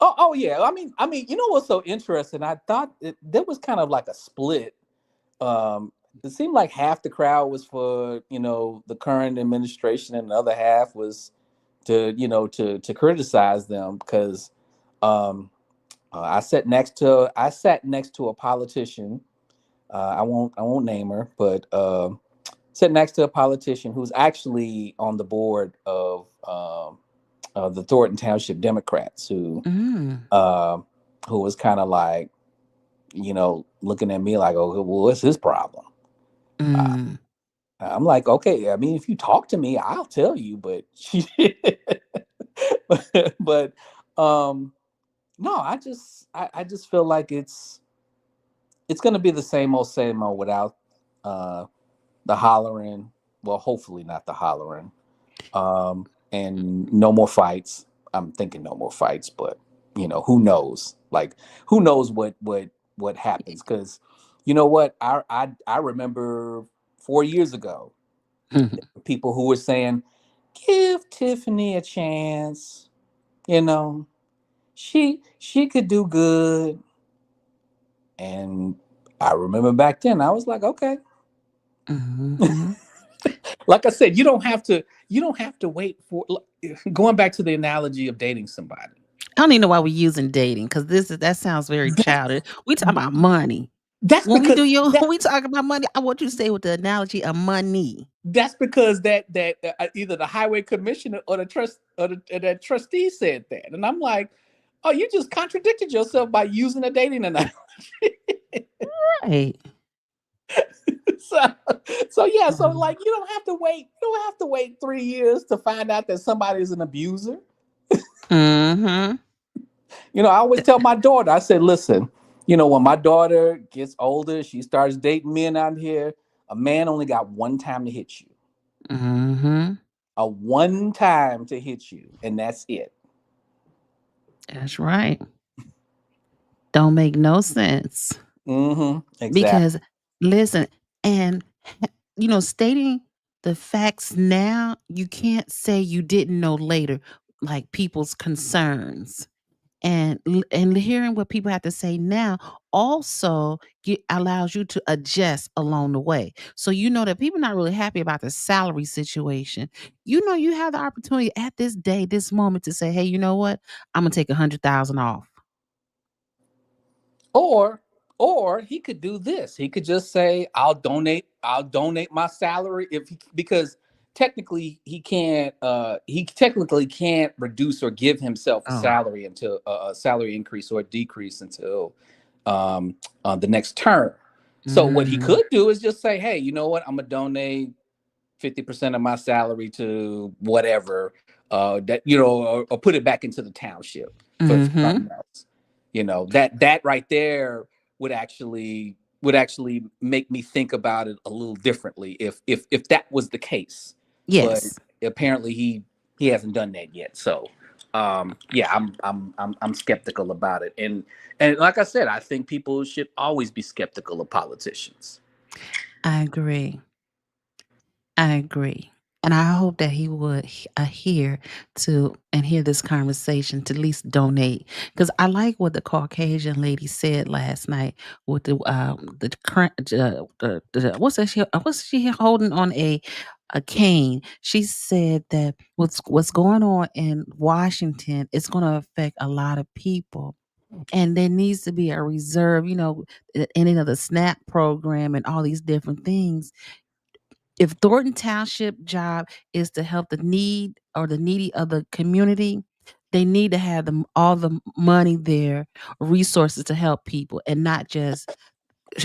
oh yeah, I mean, what's so interesting? I thought there was kind of like a split. It seemed like half the crowd was for, the current administration, and the other half was to criticize them, because um I sat next to a politician. I won't name her, but sat next to a politician who's actually on the board of the Thornton Township Democrats, Mm. um, who was kind of like, looking at me like, oh, well, what's his problem? Uh, Mm. I'm like, okay, I mean, if you talk to me, I'll tell you, but but um, no, I just feel like it's going to be the same old without uh, the hollering. Well, hopefully not the hollering. And no more fights. I'm thinking no more fights, but who knows? Like, who knows what happens? Because you know what? I remember 4 years ago, people who were saying, "Give Tiffany a chance." You know, she could do good. And I remember back then, I was like, okay. Mhm. Like I said, you don't have to wait for, going back to the analogy of dating somebody. I don't even know why we're using dating because that sounds very childish. We talking about money. That's When we do because your that when we talk about money, I want you to stay with the analogy of money. that's because that either the highway commissioner or the trust or that trustee said that, and I'm like, oh, you just contradicted yourself by using a dating analogy. Right. so so yeah, so Mhm. like, you don't have to wait 3 years to find out that somebody's an abuser. Mhm. I always tell my daughter, I said, listen, when my daughter gets older, she starts dating men out here, a man only got one time to hit you. Mhm. A one time to hit you, and that's it. That's right. Don't make no sense Mm-hmm. Exactly. because listen, and stating the facts now, you can't say you didn't know later, like people's concerns. And hearing what people have to say now also allows you to adjust along the way. So you know that people not really happy about the salary situation. You know you have the opportunity at this day, this moment to say, hey, you know what? I'm gonna take 100,000 off. Or or he could do this. He could just say, I'll donate my salary because technically he technically can't reduce or give himself a Oh. salary until a salary increase or a decrease until the next term. So what he Mm, could do is just say, hey, you know what? I'm gonna donate 50% of my salary to whatever, that or put it back into the township for mm-hmm. something else. That right there would actually make me think about it a little differently if that was the case. But Yes, apparently he hasn't done that yet. So yeah, I'm skeptical about it. And like I said, I think people should always be skeptical of politicians. I agree. I agree. And I hope that he would hear to and hear this conversation to at least donate. Because I like what the Caucasian lady said last night with the current what's she holding on a cane. She said that what's going on in Washington is going to affect a lot of people. And there needs to be a reserve, ending of the SNAP program and all these different things. If Thornton Township job is to help the need or the needy of the community, they need to have all the money there, resources to help people, and not just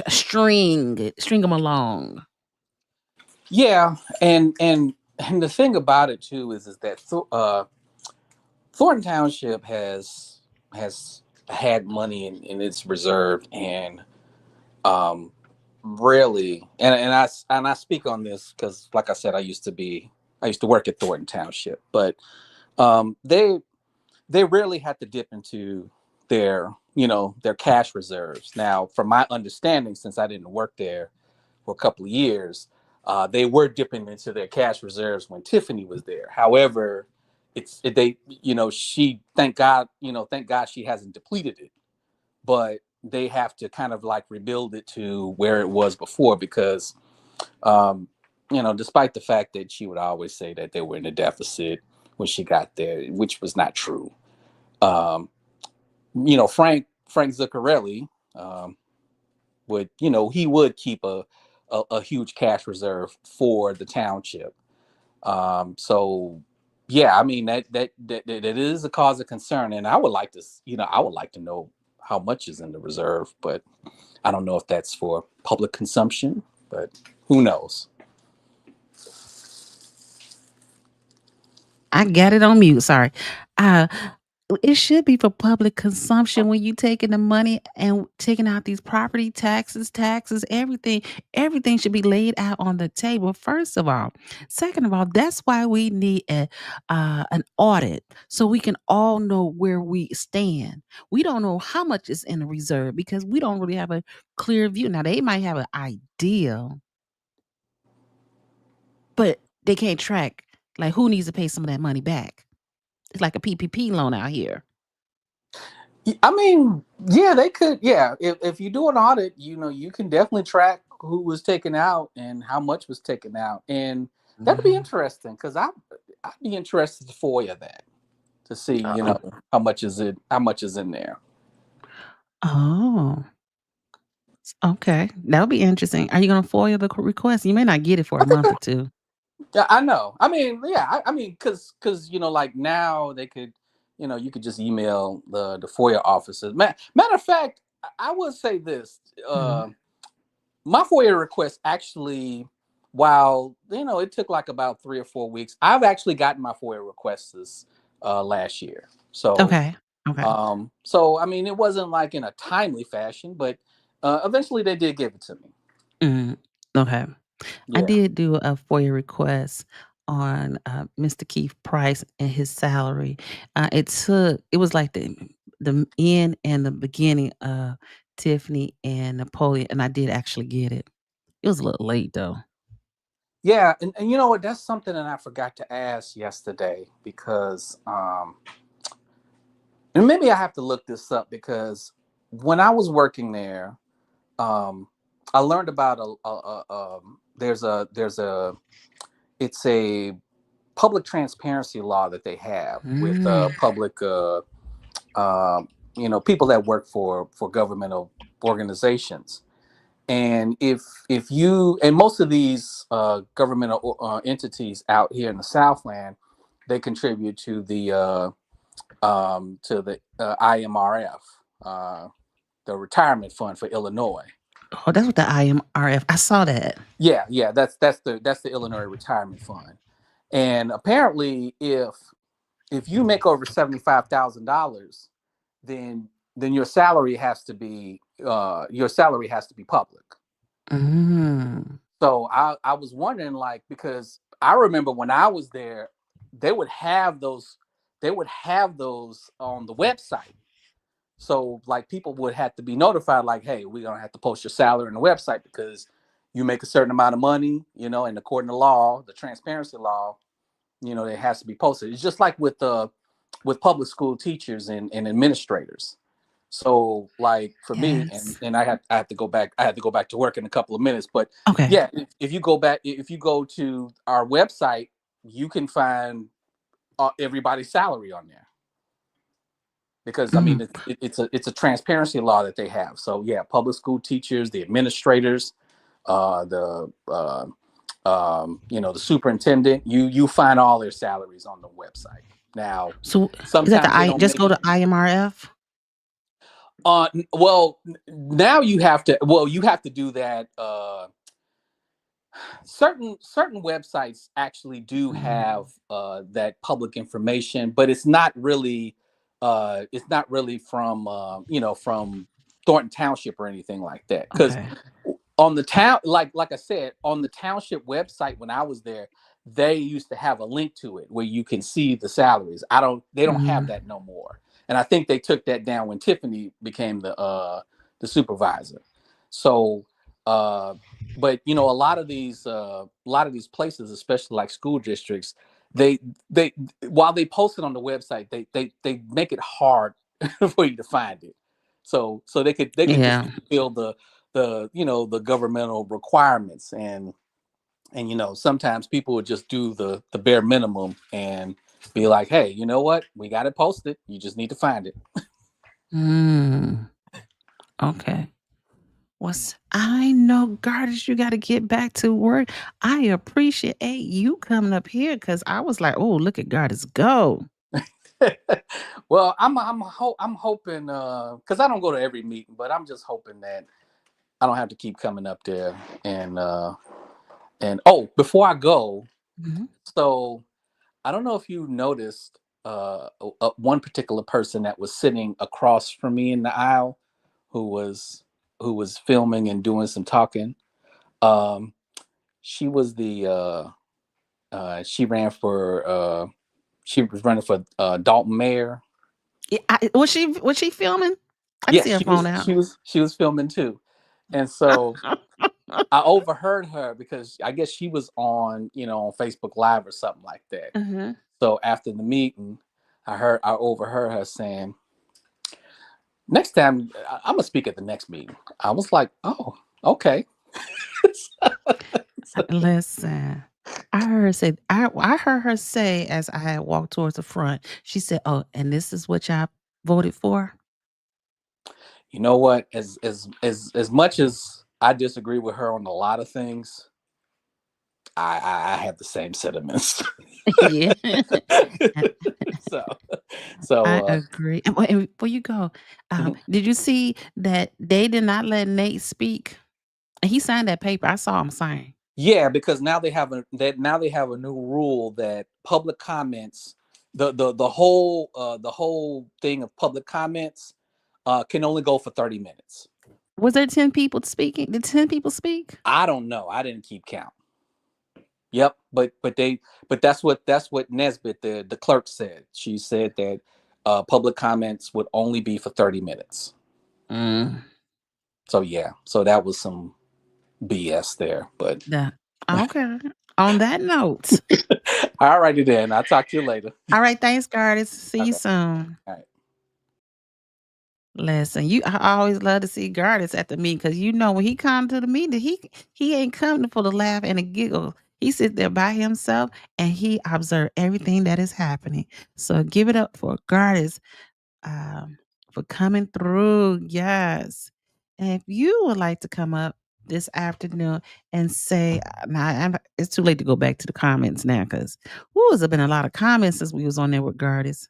string them along. Yeah, and the thing about it too is that Thornton Township has had money in its reserve, and um really, and I speak on this because, like I said, I used to work at Thornton Township, but they rarely had to dip into their cash reserves. Now, from my understanding, since I didn't work there for a couple of years, they were dipping into their cash reserves when Tiffany was there. However, she, thank God she hasn't depleted it, but they have to kind of like rebuild it to where it was before because, despite the fact that she would always say that they were in a deficit when she got there, which was not true. Um, Frank Zuccarelli, he would keep a huge cash reserve for the township. So yeah, I mean that is a cause of concern, and I would like to know how much is in the reserve, but I don't know if that's for public consumption, but who knows? I got it on mute. Sorry. Uh, it should be for public consumption when you taking the money and taking out these property taxes, everything. Everything should be laid out on the table, first of all. Second of all, that's why we need an audit so we can all know where we stand. We don't know how much is in the reserve because we don't really have a clear view. Now, they might have an idea, but they can't track like who needs to pay some of that money back. It's like a PPP loan out here. I mean, yeah, they could. Yeah, if you do an audit, you can definitely track who was taken out and how much was taken out, and that'd be Mhm. interesting because I'd be interested to FOIA that to see, Uh-uh. how much is in there. Oh, okay. That'll be interesting. Are you gonna FOIA the request? You may not get it for I a think month or 2. Yeah, I know. I mean, yeah, I mean, because like now they could, you could just email the FOIA officers. Matter of fact, I would say this. Mhm. My FOIA request actually, while it took like about 3 or 4 weeks, I've actually gotten my FOIA requests this last year. So, Okay. Okay. so I mean, it wasn't like in a timely fashion, but eventually they did give it to me. Mm, okay. I Yeah. did do a FOIA request on, Mr. Keith Price and his salary. It was like the end and the beginning of Tiffany and Napoleon, and I did actually get it. It was a little late though. Yeah, and you know what? That's something that I forgot to ask yesterday because and maybe I have to look this up because when I was working there, um, I learned about there's a it's a public transparency law that they have with Mm. public people that work for governmental organizations. And if you and most of these governmental entities out here in the Southland, they contribute to the IMRF, the retirement fund for Illinois. Oh, that's what the IMRF. I saw that. Yeah, that's the Illinois retirement fund. And apparently, if you make over $75,000, then your salary has to be public. Mm. So I was wondering, like, because I remember when I was there, they would have those on the website. So like people would have to be notified, like, hey, we're gonna have to post your salary on the website because you make a certain amount of money, and according to law, the transparency law, it has to be posted. It's just like with public school teachers and administrators. So like for me, and Yes. and I have to go back. I have to go back to work in a couple of minutes. But Okay. yeah, if you go to our website, you can find everybody's salary on there because I mean Mm. it's a transparency law that they have. So yeah, public school teachers, the administrators, the superintendent, you find all their salaries on the website. Now, So is that the sometimes they I? don't Just make go it. to IMRF. Well, now you have to. Well, you have to do that. Certain websites actually do have Mm. that public information, but it's not really from from Thornton Township or anything like that. Because Okay. on the town, like I said, on the township website when I was there, they used to have a link to it where you can see the salaries. They don't have Mm. that no more, and I think they took that down when Tiffany became the supervisor. So. But a lot of these places, especially like school districts, they they while they post it on the website, they make it hard for you to find it. So they could just Yeah. fulfill the governmental requirements, and sometimes people would just do the bare minimum and be like, hey, you know what, we got it posted, you just need to find it. Mm. Okay. I know, Gardis, you got to get back to work. I appreciate you coming up here because I was like, oh, look at Gardis go. Well, I'm hoping because I don't go to every meeting, but I'm just hoping that I don't have to keep coming up there and oh, before I go, Mhm. so I don't know if you noticed one particular person that was sitting across from me in the aisle who was filming and doing some talking. Um, she was the she ran for she was running for Dalton mayor. Was she filming? I Yeah, see her phone out. she was filming too, and so I overheard her because I guess she was on Facebook Live or something like that. Mhm. So after the meeting, I overheard her saying, "Next time, I'm gonna speak at the next meeting." I was like, "Oh, okay." Listen, I heard her say as I had walked towards the front, she said, "Oh, and this is what y'all voted for?" You know what? As much as I disagree with her on a lot of things, I have the same sentiments. Yeah. so so I agree. And before you go, did you see that they did not let Nate speak? And he signed that paper. I saw him sign. yeah, because now they have a new rule that public comments, the whole thing of public comments can only go for 30 minutes. Was there 10 people speaking? Did 10 people speak? I don't know. I didn't keep count. Yep, but that's what Nesbitt, the clerk, said. She said that public comments would only be for 30 minutes. Mm. So yeah, so that was some BS there. But Yeah. Okay. On that note. all righty then. I'll talk to you later. All right. Thanks, Gardis. See you Okay. soon. All right. Listen, I always love to see Gardis at the meeting because you know when he come to the meeting, he ain't coming for the laugh and the giggle. He sit there by himself and he observe everything that is happening. So give it up for Gardis um, for coming through. Yes. And if you would like to come up this afternoon and say, now it's too late to go back to the comments now because there's been a lot of comments since we was on there with Gardis.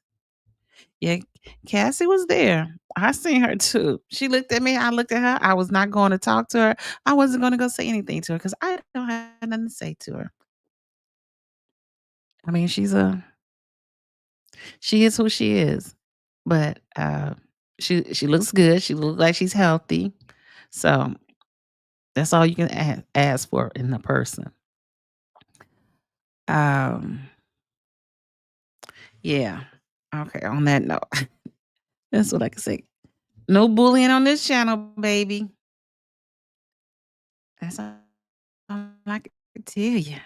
Yeah, Cassie was there. I seen her too. She looked at me. I looked at her. I was not going to talk to her. I wasn't going to go say anything to her because I don't have nothing to say to her. I mean, she is who she is, but she looks good. She looks like she's healthy. So that's all you can ask for in a person. Um, yeah. Okay. On that note, that's what I can say. No bullying on this channel, baby. That's all I can tell you.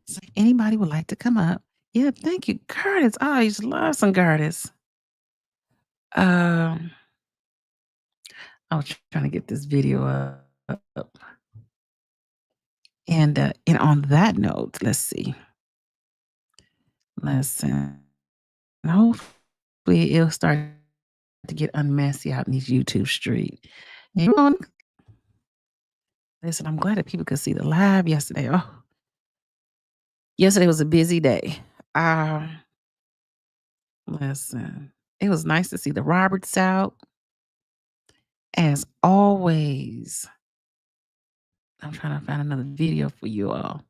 So if anybody would like to come up, yeah, thank you, Curtis. I always love some Curtis. Um, I was trying to get this video up. And on that note, let's see. Listen, hopefully it'll start to get unmessy out in these YouTube street. You know, listen, I'm glad that people could see the live yesterday. Oh, yesterday was a busy day. Um, Listen, it was nice to see the Roberts out. As always, I'm trying to find another video for you all.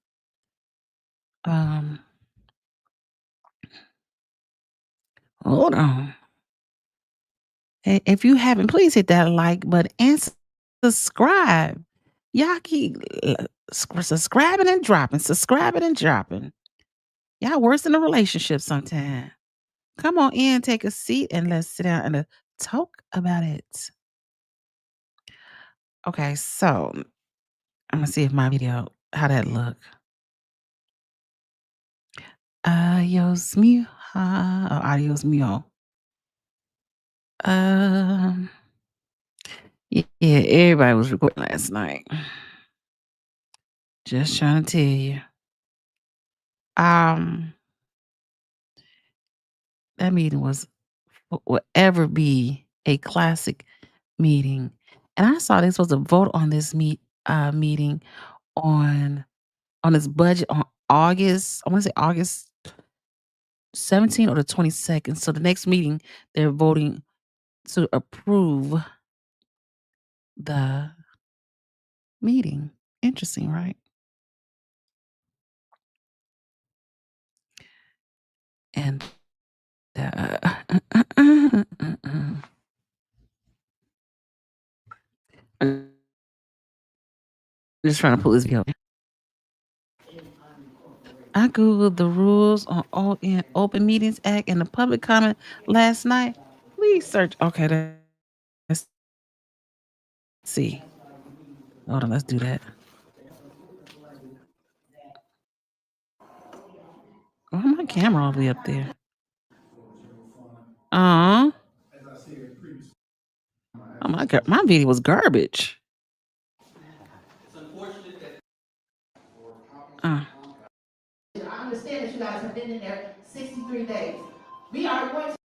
Um, Hold on. If you haven't, please hit that like button and subscribe. Y'all keep subscribing and dropping, subscribing and dropping. Y'all worse in a relationship sometime. Come on in, take a seat, and let's sit down and talk about it. Okay, so I'm gonna see if my video how that look. Adios mio. Adios mio. Um, yeah, everybody was recording last night. Just trying to tell you. Um, that meeting will ever be a classic meeting. And I saw this was a vote on this meeting on this budget on August. I want to say August 17th or the 22nd. So the next meeting, they're voting to approve the meeting. Interesting, right? And I'm just trying to pull this video. I googled the rules on Open Meetings Act and the public comment last night. Please search. Okay, let's see. Hold on, let's do that. Oh, my camera all the way up there. Oh my God, my video was garbage. I understand that you guys have been in there 63 days. We are going to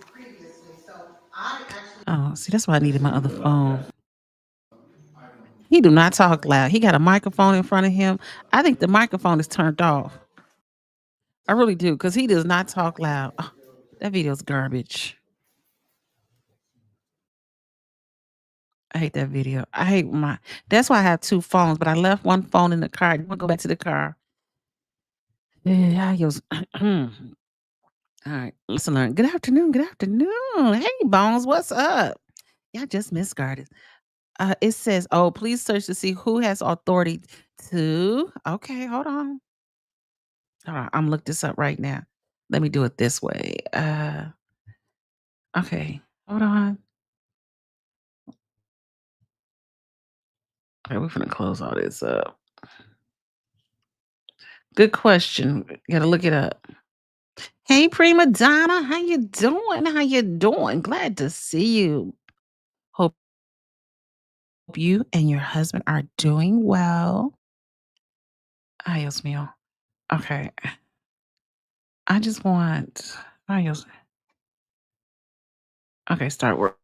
previously, so I actually. Oh, see, that's why I needed my other phone. He do not talk loud. He got a microphone in front of him. I think the microphone is turned off. I really do, because he does not talk loud. Oh, that video's garbage. I hate that video. That's why I have two phones, but I left one phone in the car. I want to go back to the car. Yeah, all right, listen, learn. Good afternoon. Good afternoon. Hey, Bones, what's up? Y'all just missed Gardis. It says, oh, please search to see who has authority to. Okay, hold on. All right, I'm look this up right now. Let me do it this way. Okay, hold on. Okay, we're gonna close all this up. Good question. Gotta look it up. Hey, prima donna, how you doing? How you doing? Glad to see you. Hope you and your husband are doing well. Ay, Dios mío. Okay. I just want. Ay, Dios. Okay, start work.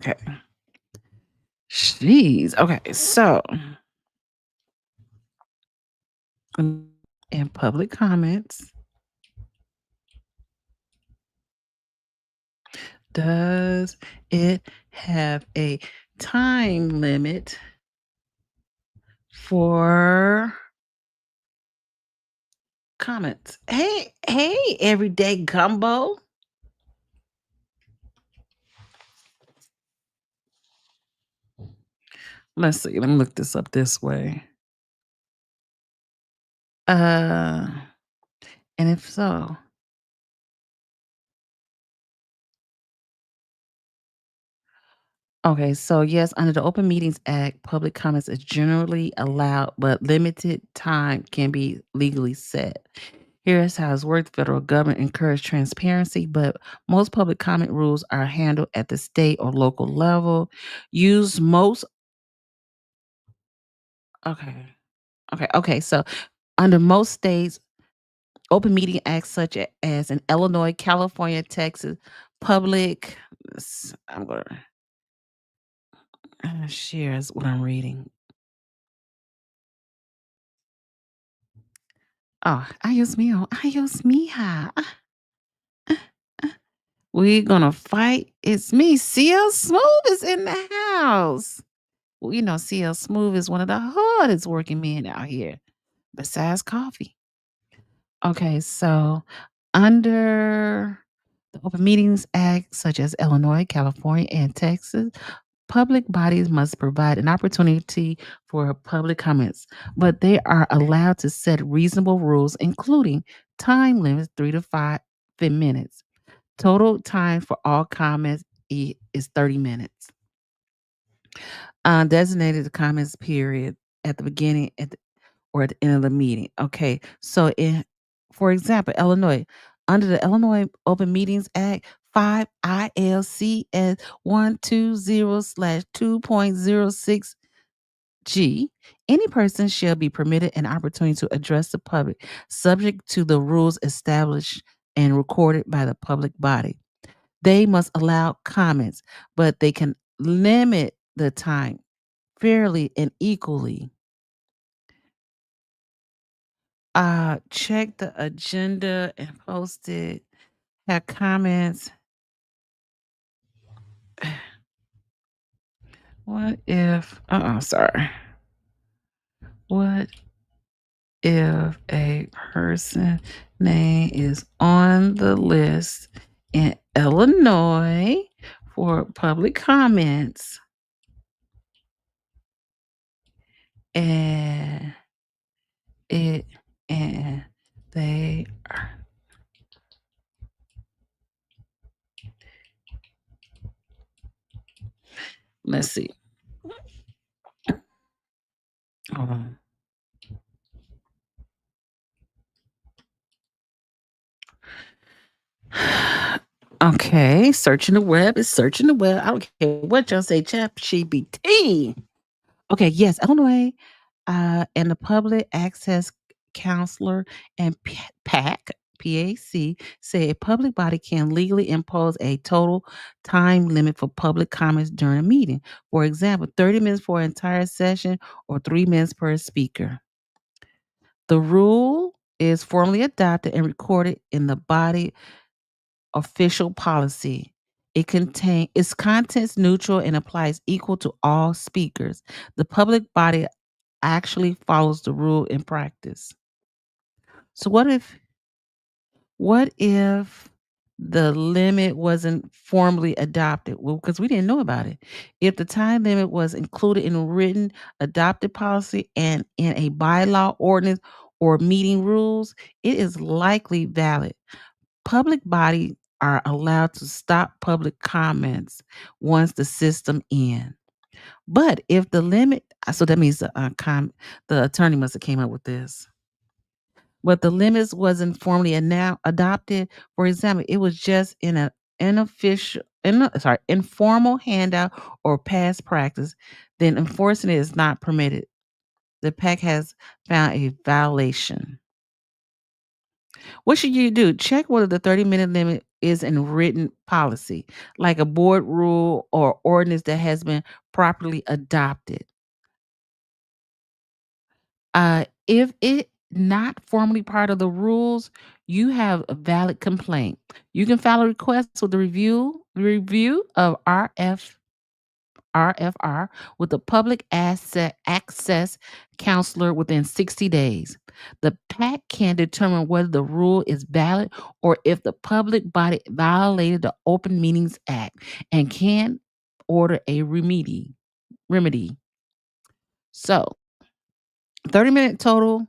Okay. Jeez. Okay, so in public comments, does it have a time limit for comments? Hey, everyday gumbo. Let's see. Let me look this up this way. Uh, and if so, okay. So yes, under the Open Meetings Act, public comments is generally allowed, but limited time can be legally set. Here's how it's worked. Federal government encourage transparency, but most public comment rules are handled at the state or local level. Use most. Okay. Okay. So under most states, open meeting acts such as in Illinois, California, Texas, public. I'm gonna share is what I'm reading. Oh, ayos mío, ayos mija. We're gonna fight. It's me, CL Smooth is in the house. Well, CL Smooth is one of the hardest working men out here, besides coffee. Okay, so under the Open Meetings Act, such as Illinois, California, and Texas, public bodies must provide an opportunity for public comments, but they are allowed to set reasonable rules, including time limits 3 to 5 minutes. Total time for all comments is 30 minutes. Designated the comments period at the beginning or at the end of the meeting. Okay, so for example, Illinois, under the Illinois Open Meetings Act, 5 ILCS 120/2.06 G, any person shall be permitted an opportunity to address the public, subject to the rules established and recorded by the public body. They must allow comments, but they can limit the time fairly and equally. Check the agenda and post it. Have comments. What if sorry. What if a person name is on the list in Illinois for public comments and it and they are, let's see. Hold on. Okay, searching the web is searching the web. I don't care what y'all say, chat GPT. Okay, yes, Illinois, and the Public Access Counselor and PAC say a public body can legally impose a total time limit for public comments during a meeting. For example, 30 minutes for an entire session or 3 minutes per speaker. The rule is formally adopted and recorded in the body official policy. Its contents neutral and applies equal to all speakers. The public body actually follows the rule in practice. So what if the limit wasn't formally adopted? Well, because we didn't know about it. If the time limit was included in a written adopted policy and in a bylaw, ordinance, or meeting rules, it is likely valid. Public bodies are allowed to stop public comments once the system ends. But if the limit, so that means the attorney must have came up with this. But the limits wasn't formally adopted. For example, it was just in an informal handout or past practice, then enforcing it is not permitted. The PAC has found a violation. What should you do? Check whether the 30-minute limit is in written policy, like a board rule or ordinance that has been properly adopted. If it not formally part of the rules, you have a valid complaint. You can file a request with the review of RFR with the public access counselor within 60 days. The PAC can determine whether the rule is valid or if the public body violated the Open Meetings Act and can order a remedy. So 30-minute total,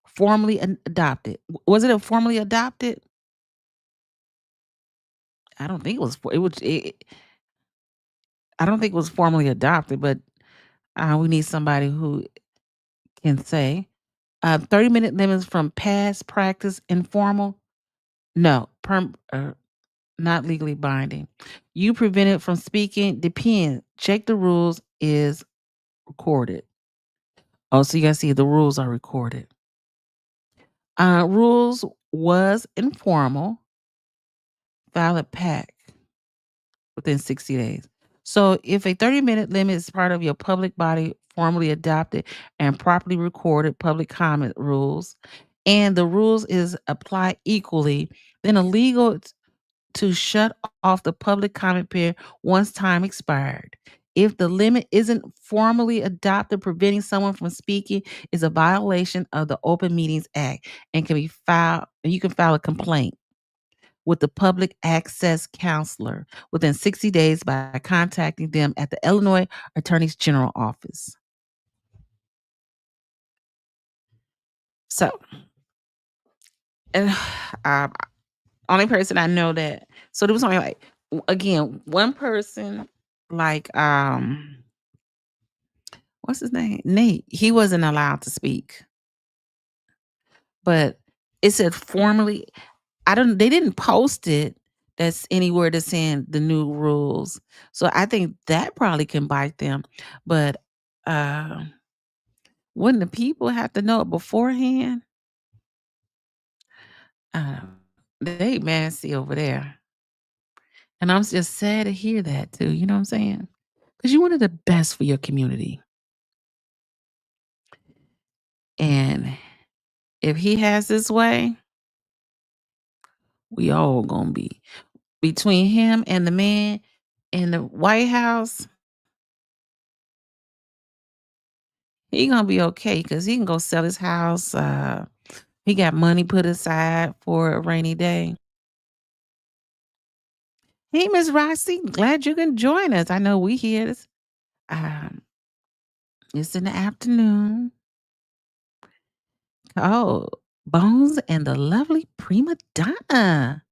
formally adopted. Was it a formally adopted? I don't think it was. I don't think it was formally adopted, but we need somebody who can say 30-minute limits from past practice, informal. No, not legally binding. You prevented from speaking. Depend. Check the rules is recorded. Oh, so you guys see the rules are recorded. Rules was informal. Valid pack within 60 days. So if a 30-minute limit is part of your public body formally adopted and properly recorded public comment rules, and the rules is applied equally, then illegal to shut off the public comment period once time expired. If the limit isn't formally adopted, preventing someone from speaking is a violation of the Open Meetings Act and can be filed. You can file a complaint with the public access counselor within 60 days by contacting them at the Illinois Attorney's General Office. So, and only person I know that, so there was only like, again, one person, like, what's his name? Nate. He wasn't allowed to speak. But it said formally, they didn't post it that's anywhere that's saying the new rules. So I think that probably can bite them. But wouldn't the people have to know it beforehand? Uh, they messy over there. And I'm just sad to hear that too. You know what I'm saying? Because you wanted the best for your community. And if he has his way, we all gonna be between him and the man in the White House. He gonna be okay because he can go sell his house. He got money put aside for a rainy day. Hey, Miss Roxy, glad you can join us. I know we here. Um, it's in the afternoon. Oh, Bones and the lovely prima donna.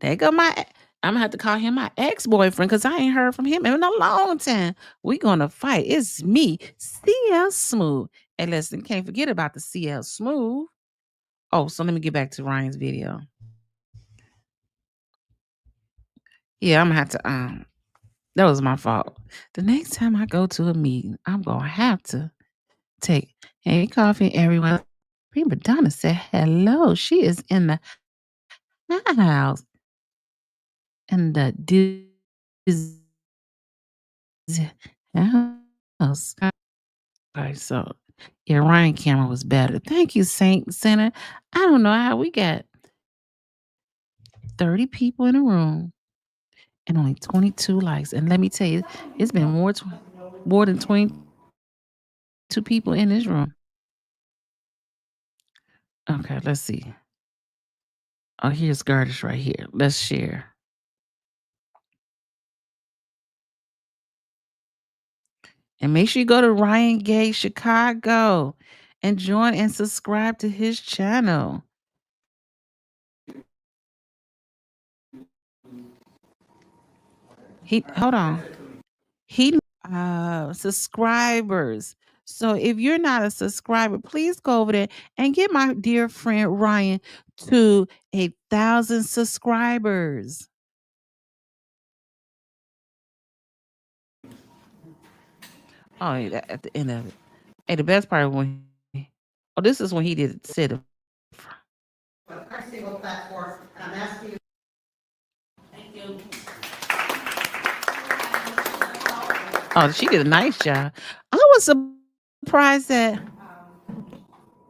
There go I'm gonna have to call him my ex-boyfriend because I ain't heard from him in a long time. We gonna fight. It's me, CL Smooth. And listen, can't forget about the CL Smooth. Oh, so let me get back to Ryan's video. Yeah, I'm gonna have to that was my fault. The next time I go to a meeting, I'm gonna have to take coffee, everyone. Prima Donna said hello. She is in the house. And the house. Okay, so yeah, Ryan camera was better. Thank you, Saint Center. I don't know how we got 30 people in the room and only 22 likes. And let me tell you, it's been more than 22 people in this room. Okay, let's see. Oh, here's Gardis right here. Let's share. And make sure you go to Ryan Gay Chicago and join and subscribe to his channel. Hold on. He subscribers. So if you're not a subscriber, please go over there and get my dear friend Ryan to 1,000 subscribers. Oh, yeah, at the end of it. Hey, the best part when this is when he did sit every single platform, and I'm asking you. Thank you. Oh, she did a nice job. I was surprised that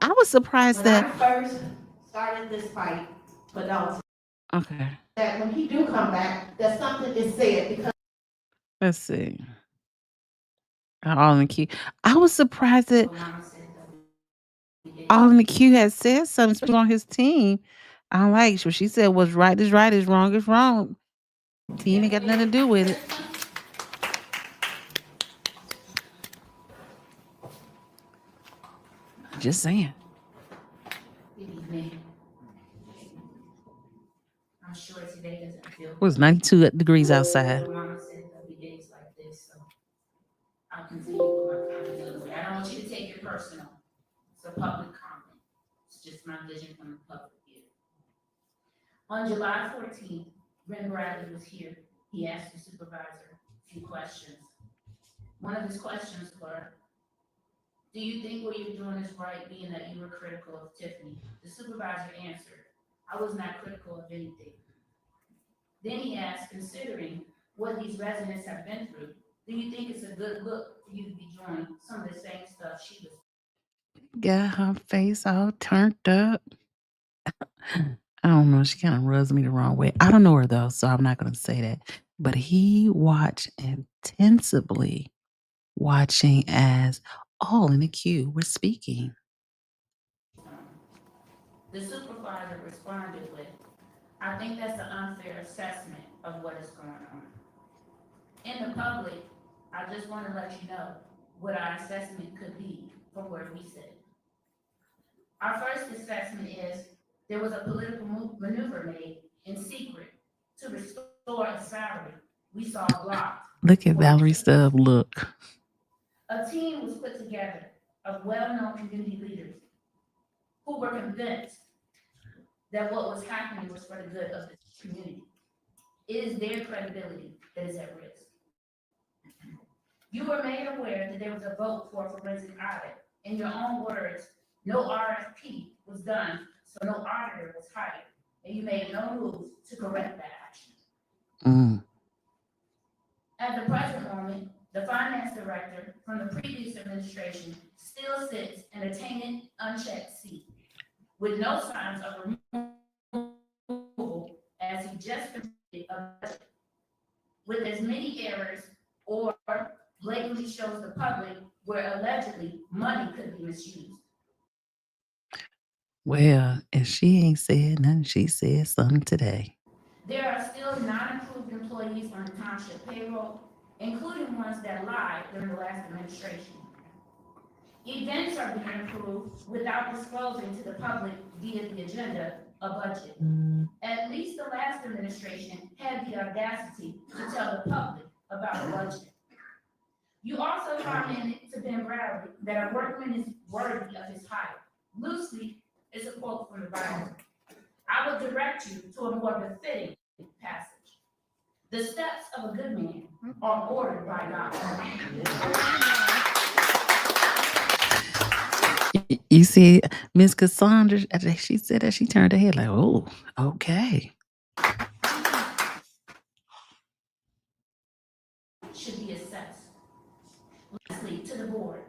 When I first started this fight for adults, okay. that when he do come back, that something is said because Let's see. All in the queue. I was surprised that all in the queue had said something on his team. I don't like what she said was right is right, is wrong. Team ain't got nothing to do with it. Just saying. I'm sure today doesn't feel It was 92 degrees outside. Mama said there'll be days like this, so I'll continue with my comment. I don't want you to take it personal. It's a public comment. It's just my vision from the public view. On July 14th, Ren Bradley was here. He asked the supervisor a few questions. One of his questions were, do you think what you're doing is right, being that you were critical of Tiffany? The supervisor answered, I was not critical of anything. Then he asked, considering what these residents have been through, do you think it's a good look for you to be doing some of the same stuff she was? Got her face all turned up. I don't know. She kind of rubs me the wrong way. I don't know her though, so I'm not going to say that. But he watched intensively, watching as all in the queue were speaking. The supervisor responded with, I think that's an unfair assessment of what is going on. In the public, I just want to let you know what our assessment could be from where we sit. Our first assessment is there was a political maneuver made in secret to restore a salary we saw blocked. Look at Valerie Stubb. Look. A team was put together of well-known community leaders who were convinced that what was happening was for the good of the community. It is their credibility that is at risk. You were made aware that there was a vote for a forensic audit. In your own words, no RFP was done, so no auditor was hired, and you made no moves to correct that action. At the present moment, the finance director from the previous administration still sits in a tainted, unchecked seat with no signs of removal as he just completed a budget with as many errors or blatantly shows the public where allegedly money could be misused. Well, if she ain't said nothing, she said something today. There are still non-approved employees on the township payroll, including ones that lied during the last administration. Events are being approved without disclosing to the public via the agenda a budget. At least the last administration had the audacity to tell the public about a budget. You also commented to Ben Bradley that a workman is worthy of his hire. Loosely, it's a quote from the Bible. I would direct you to a more befitting passage. The steps of a good man are ordered by God. You see, Miss Cassandra, she said that she turned her head like, oh, okay. Should be assessed. Lastly, to the board.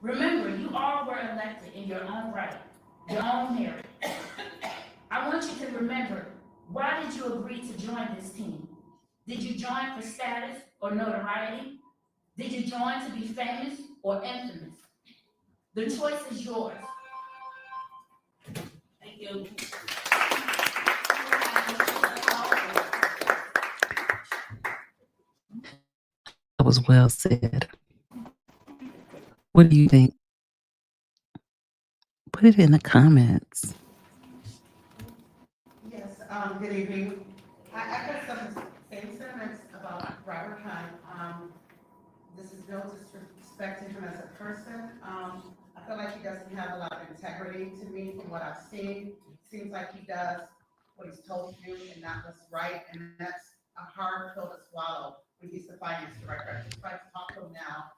Remember, you all were elected in your own right, your own merit. I want you to remember, why did you agree to join this team? Did you join for status or notoriety? Did you join to be famous or infamous? The choice is yours. Thank you. That was well said. What do you think? Put it in the comments. Yes, good evening. I got some same sentiments about Ryan. no disrespect to him as a person. I feel like he doesn't have a lot of integrity to me from what I've seen. Seems like he does what he's told to do and not what's right, and that's a hard pill to swallow when he's the finance director. I just tried to talk to him now.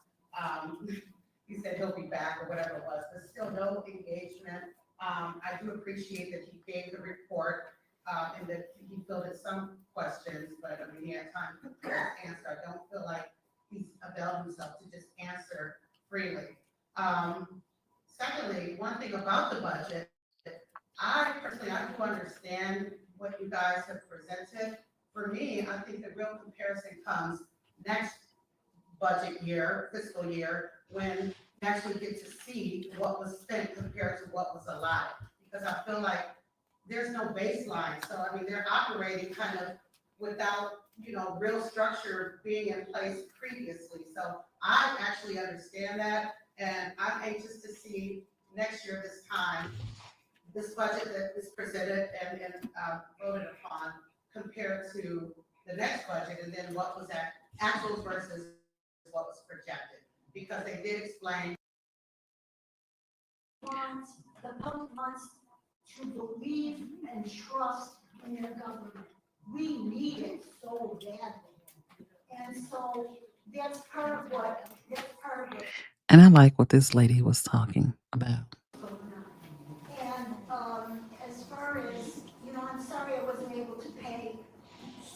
He said he'll be back or whatever it was, but still no engagement. I do appreciate that he gave the report, and that he filled in some questions, but I mean, he had time to answer. I don't feel like he's availed himself to just answer freely. Secondly, one thing about the budget, I personally, I do understand what you guys have presented. For me, I think the real comparison comes next budget year, fiscal year, when you actually get to see what was spent compared to what was allowed. Because I feel like there's no baseline. So, I mean, they're operating kind of without, real structure being in place previously. So I actually understand that. And I'm anxious to see next year, this time, this budget that is presented and voted upon compared to the next budget, and then what was at actual versus what was projected. Because they did explain. The public wants to believe and trust in their government. We need it so badly. And so that's part of what. And I like what this lady was talking about. And as far as, I'm sorry I wasn't able to pay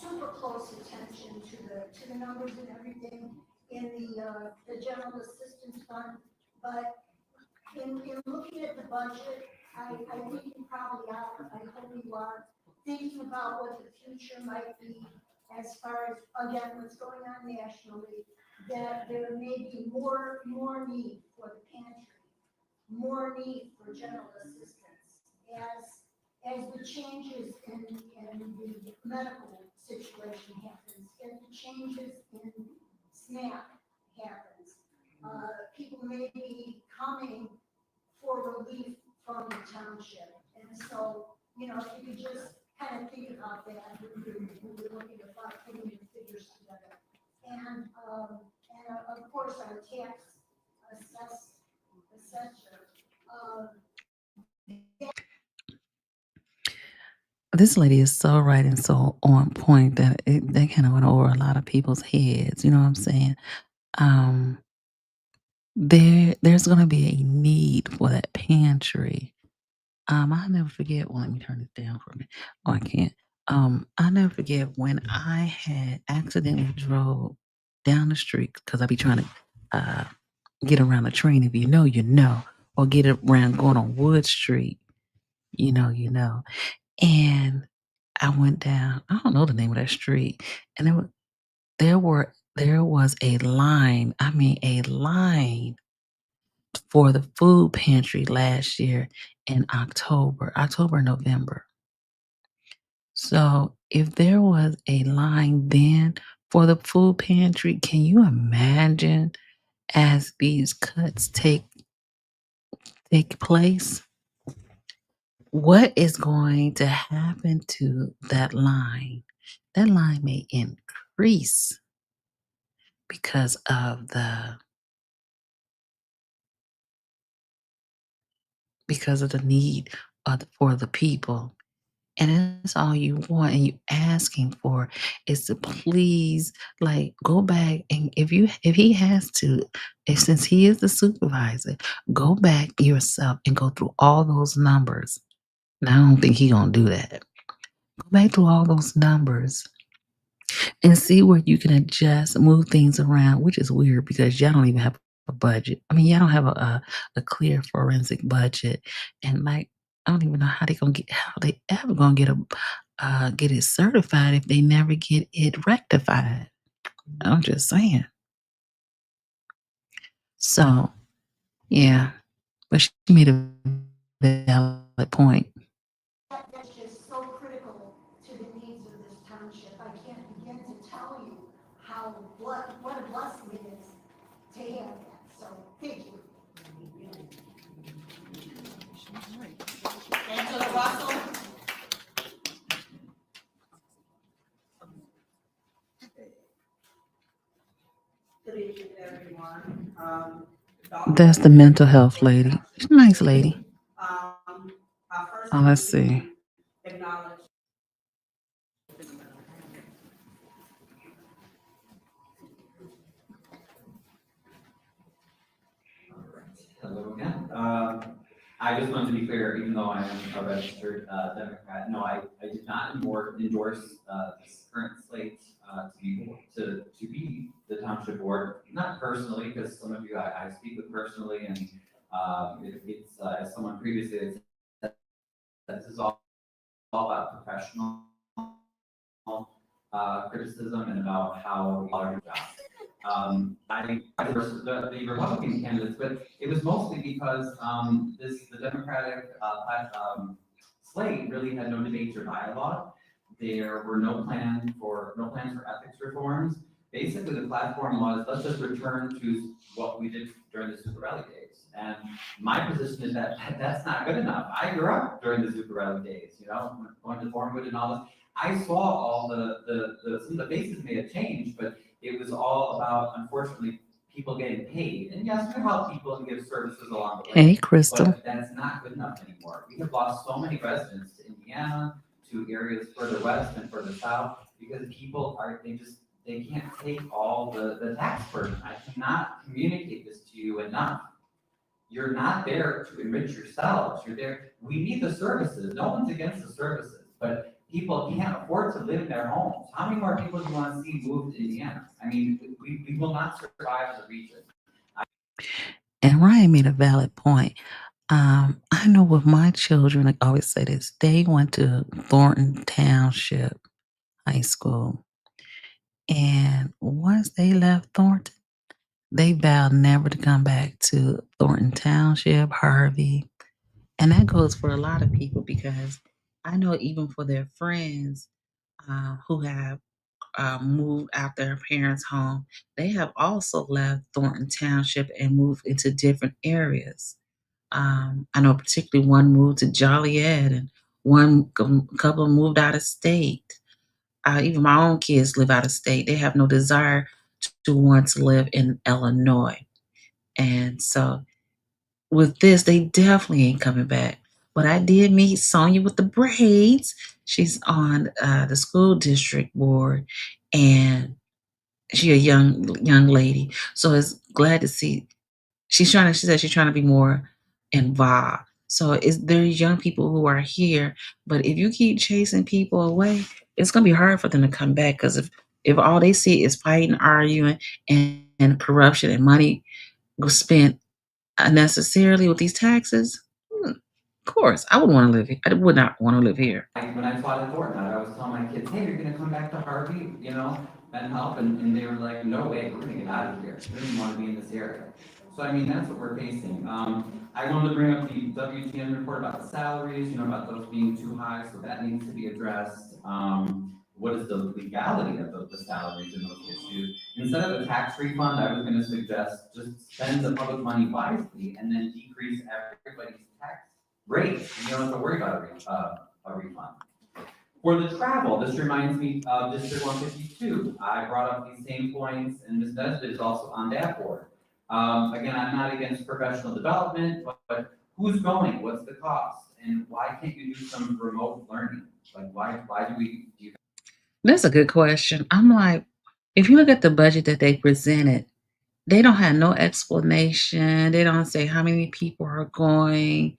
super close attention to the numbers and everything in the general assistance fund. But in looking at the budget, I think you probably are, I hope you are, thinking about what the future might be as far as, again, what's going on nationally, that there may be more need for the pantry, more need for general assistance as the changes in the medical situation happens, as the changes in SNAP happens. People may be coming for relief from the township. And so, if you could just kind of think about that when you're looking at putting the figures together. And of course, our tax assessor. This lady is so right and so on point that they kind of went over a lot of people's heads. You know what I'm saying? There's going to be a need for that pantry. I'll never forget. Well, let me turn this down for a minute. Oh, I can't. I'll never forget when I had accidentally drove down the street because I be trying to get around the train. If you know, you know, or get around going on Wood Street. You know. And I went down. I don't know the name of that street, and there was a line. I mean, a line for the food pantry last year in October, November. So if there was a line then for the food pantry, can you imagine as these cuts take place? What is going to happen to that line? That line may increase because of the need for the people. And that's all you want, and you asking for is to please, like, go back and if he has to, since he is the supervisor, go back yourself and go through all those numbers. Now I don't think he gonna do that. Go back through all those numbers and see where you can adjust, move things around, which is weird because y'all don't even have a budget. I mean, y'all don't have a clear forensic budget, and like, I don't even know how they ever gonna get it certified if they never get it rectified. I'm just saying. So, yeah, but she made a valid point. That's just so critical to the needs of this township. I can't begin to tell you what a blessing it is to have that. So, thank you. Angela Russell. Good evening, everyone. That's the mental health lady. She's a nice lady. First, Oh, let's see. acknowledge. Hello again. I just want to be clear, even though I am a registered Democrat, no, I did not endorse this current slate to be the township board. Not personally, because some of you I speak with personally, and it's as someone previously said, this is all about professional criticism and about how we are your job. I endorsed the Republican candidates, but it was mostly because the Democratic slate really had no debates or dialogue. There were no plans for ethics reforms. Basically, the platform was, let's just return to what we did during the Super Rally days. And my position is that that's not good enough. I grew up during the Super Rally days, going to Thornton and all this. I saw all some of the faces may have changed, but it was all about, unfortunately, people getting paid. And yes, we help people and give services along the way. Hey, Crystal. But that's not good enough anymore. We have lost so many residents to Indiana, to areas further west and further south, because people they can't take all the tax burden. I cannot communicate this to you enough. You're not there to enrich yourselves. You're there. We need the services. No one's against the services, but people can't afford to live in their homes. How many more people do you want to see move to Indiana? I mean, we will not survive as a region. And Ryan made a valid point. I know with my children, I always say this, they went to Thornton Township High School. And once they left Thornton, they vowed never to come back to Thornton Township, Harvey. And that goes for a lot of people because I know even for their friends who have moved out their parents' home, they have also left Thornton Township and moved into different areas. I know particularly one moved to Joliet and one couple moved out of state. Even my own kids live out of state. They have no desire to want to live in Illinois. And so with this, they definitely ain't coming back. But I did meet Sonia with the braids. She's on the school district board, and she a young lady. So it's glad to see. She said she's trying to be more involved. So there's young people who are here, but if you keep chasing people away, it's gonna be hard for them to come back because if all they see is fighting, arguing, and corruption and money was spent unnecessarily with these taxes, of course, I would want to live here. I would not want to live here. When I taught at Thornton, I was telling my kids, hey, you're gonna come back to Harvey, and help, and they were like, no way, we're gonna get out of here. We don't even want to be in this area. So I mean, that's what we're facing. I wanted to bring up the WTN report about the salaries, about those being too high, so that needs to be addressed. What is the legality of the salaries in those issues? Instead of a tax refund, I was gonna suggest just spend the public money wisely and then decrease everybody's tax rate. You don't have to worry about a refund. For the travel, this reminds me of District 152. I brought up these same points, and Ms. Nesbitt is also on that board. Again, I'm not against professional development, but who's going? What's the cost? And why can't you do some remote learning? Like, why do you? That's a good question. I'm like, if you look at the budget that they presented, they don't have no explanation. They don't say how many people are going.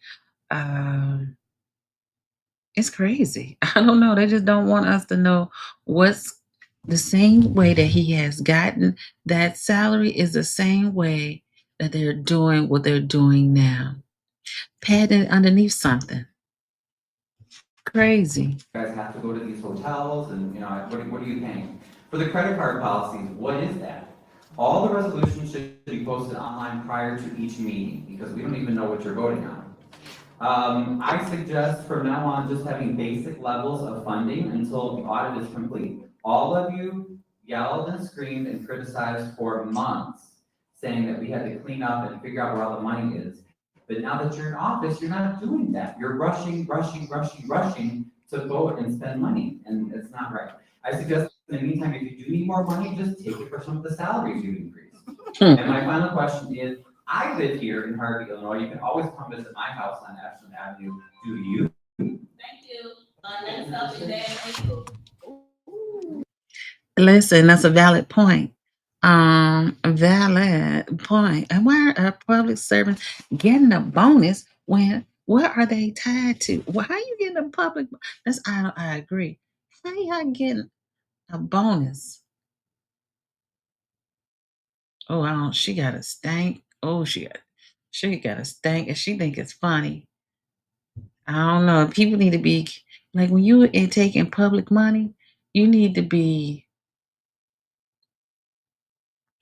It's crazy. I don't know. They just don't want us to know what's the same way that he has gotten that salary is the same way that they're doing what they're doing now. Padding underneath something. Crazy. You guys have to go to these hotels and, what are you paying? For the credit card policies, what is that? All the resolutions should be posted online prior to each meeting because we don't even know what you're voting on. I suggest from now on just having basic levels of funding until the audit is complete. All of you yelled and screamed and criticized for months, saying that we had to clean up and figure out where all the money is. But now that you're in office, you're not doing that. You're rushing to vote and spend money, and it's not right. I suggest in the meantime, if you do need more money, just take it for some of the salaries you increase. And my final question is, I live here in Harvey, Illinois. You can always come visit my house on Ashland Avenue. Do you? Thank you. Next up is Dan. Listen, that's a valid point. Valid point. And why are public servants getting a bonus when what are they tied to? Well, how you getting a public? That's I agree. How y'all getting a bonus? Oh, I don't. She got a stank. Oh, she got a stank, and she think it's funny. I don't know. People need to be like when you are taking public money, you need to be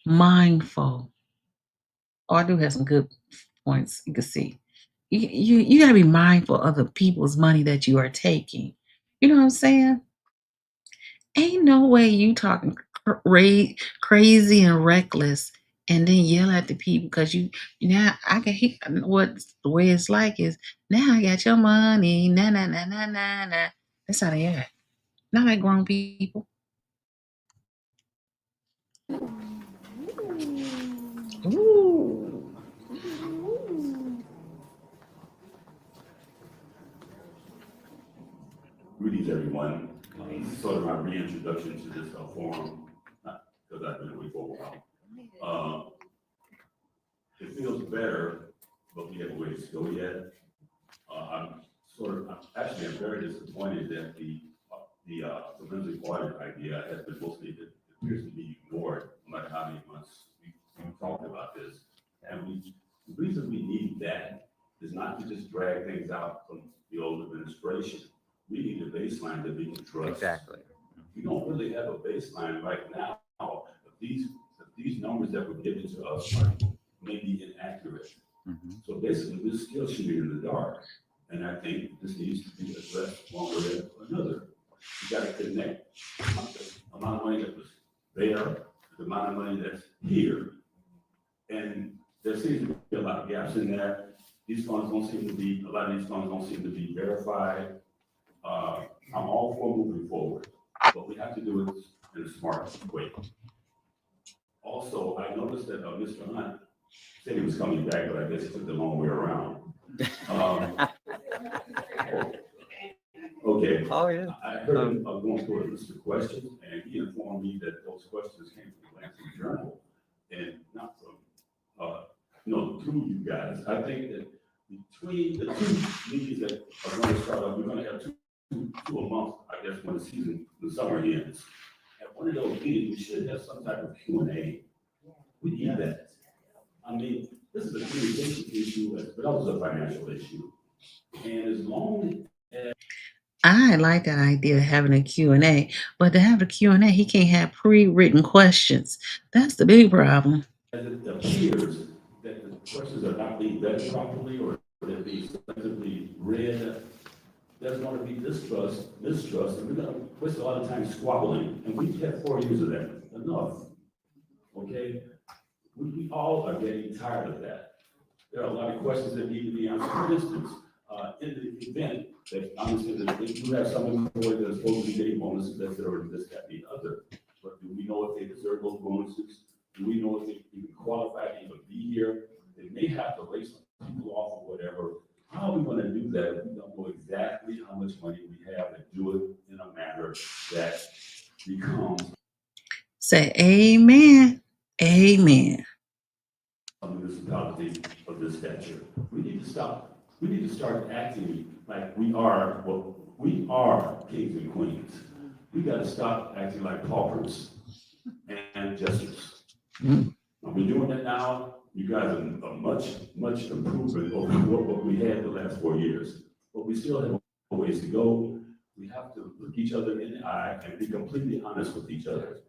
mindful. Oh, I do have some good points. You can see. You gotta be mindful of the people's money that you are taking. You know what I'm saying? Ain't no way you talking crazy and reckless and then yell at the people because you now I can hear what the way it's like is now I got your money. Nah nah nah nah nah nah. That's how they act. Not like grown people. Ooh. Greetings, everyone. This is sort of my reintroduction to this forum, because I've been away for a while. It feels better, but we have a ways to go yet. I'm very disappointed that the forensic audit idea has been it appears to be ignored, no matter how many months we've talked about this. And the reason we need that is not to just drag things out from the old administration. We need a baseline that we can trust. Exactly. We don't really have a baseline right now. These numbers that were given to us may be inaccurate. Mm-hmm. So basically, we're still shooting in the dark. And I think this needs to be addressed one way or another. You got to connect the amount of money that was there to the amount of money that's here. And there seems to be a lot of gaps in there. These funds don't seem to be, a lot of these funds don't seem to be verified. I'm all for moving forward, but we have to do it in a smart way. Also, I noticed that Mr. Hunt said he was coming back, but I guess he took the long way around. Okay. Oh, yeah. I heard him going through a list of questions, and he informed me that those questions came from the Lansing Journal and not from, through you guys. I think that between the two meetings that are going to start up, we're going to have two a month, I guess, when the summer ends. At one of those meetings, we should have some type of Q&A. We need that. I mean, this is a communication issue as well as a financial issue. And as long as I like that idea of having a Q&A, but to have a Q&A, he can't have pre-written questions. That's the big problem. it appears that the questions are not being vetted properly or they're being selectively read, there's going to be distrust, mistrust, and we're going to waste a lot of time squabbling. And we've had 4 years of that. Enough. Okay? We all are getting tired of that. There are a lot of questions that need to be answered. For instance, in the event that I understand that if you have someone that is supposed to be getting bonuses, that they're this, that, the other. But do we know if they deserve those bonuses? Do we know if they even qualify to even be here? They may have to lay some people off or whatever. How are we going to do that if we don't know exactly how much money we have and do it in a manner that becomes Say amen. Amen. a municipality of this stature? We need to stop. We need to start acting like we are kings and queens. We got to stop acting like paupers and jesters. We're doing it now. You guys are much improvement over what we had the last 4 years. But we still have a ways to go. We have to look each other in the eye and be completely honest with each other.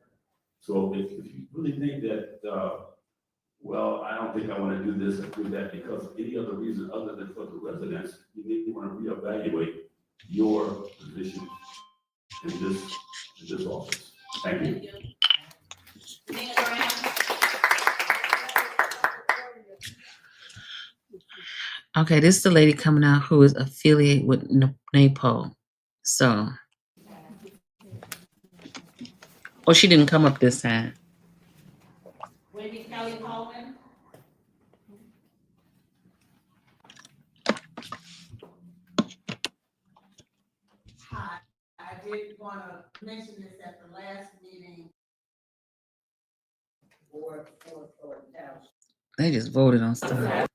So if you really think that, I don't think I want to do this or do that because of any other reason other than for the residents, you need to want to reevaluate your position in this office. Thank you. Okay, this is the lady coming out who is affiliated with NAPO. So, she didn't come up this time. Wendy Kelly Coleman. did wanna mention this at the last meeting. For Township. They just voted on stuff.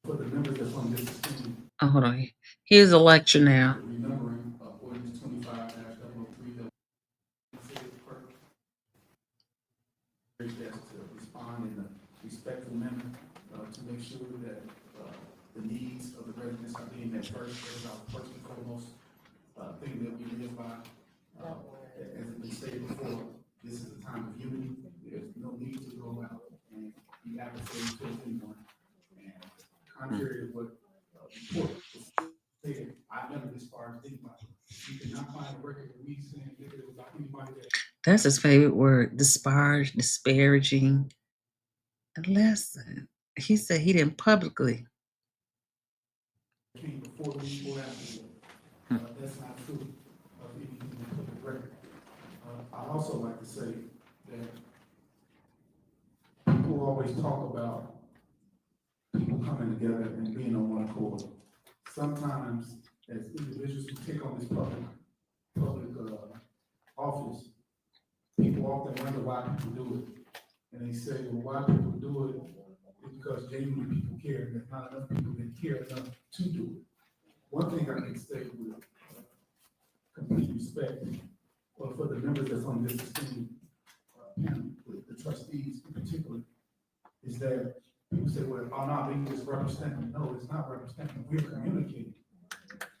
For the members that's on this team, Oh, hold on. Here's a lecture now. remembering ordinance 25-003 that city clerk that's to respond in a respectful manner to make sure that the needs of the residents are being met first. That is our first and foremost thing that we live by. As has been stated before, this is a time of unity. There's no need to go out and be adversaries to anyone. And contrary to what report was said, I've never this far as anybody. You cannot find a record of me saying that it was about anybody that That's his favorite word. Disparage, disparaging. Listen, he said he didn't publicly. came before me or after me. That's not true of anything in the public record. I'd also like to say that people always talk about people coming together and being on one accord. Sometimes, as individuals who take on this public office, people often wonder why people do it. And they say, well, why people do it is because genuinely people care. There's not enough people that care enough to do it. One thing I can say with complete respect, well, for the members that's on this esteemed panel, with the trustees in particular, is that people say, well, oh, no, they just representing. No, it's not representing. We're communicating.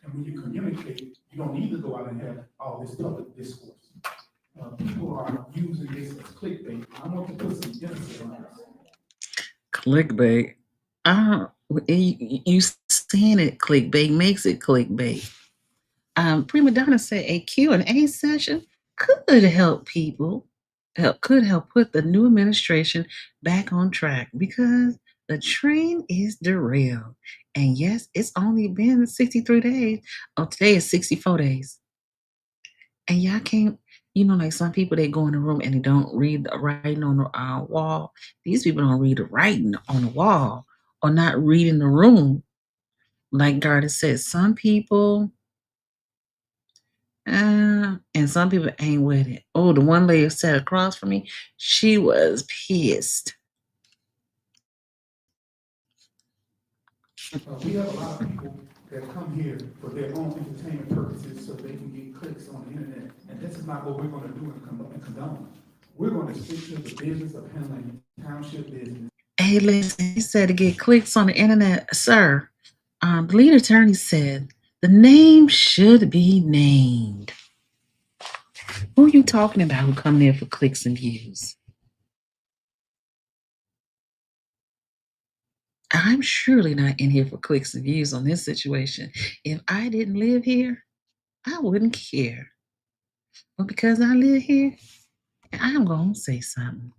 And when you communicate, you don't need to go out and have all this public discourse. People are using this as clickbait. I want to put some emphasis on this. Clickbait. You saying it clickbait makes it clickbait. Prima Donna said a Q&A session could help people, could help put the new administration back on track because the train is derailed. And yes, it's only been 63 days. Oh, today is 64 days. And y'all can't, like some people, they go in the room and they don't read the writing on the wall. These people don't read the writing on the wall or not reading the room. Like Gardis said, some people, and some people ain't with it. Oh, the one lady sat across from me, she was pissed. We have a lot of people that come here for their own entertainment purposes so they can get clicks on the internet. And this is not what we're going to do and condone. We're going to stick to the business of handling township business. Hey, listen, he said to get clicks on the internet. Sir, the lead attorney said the name should be named. Who are you talking about who come there for clicks and views? I'm surely not in here for clicks and views on this situation. If I didn't live here, I wouldn't care. But because I live here, I'm going to say something.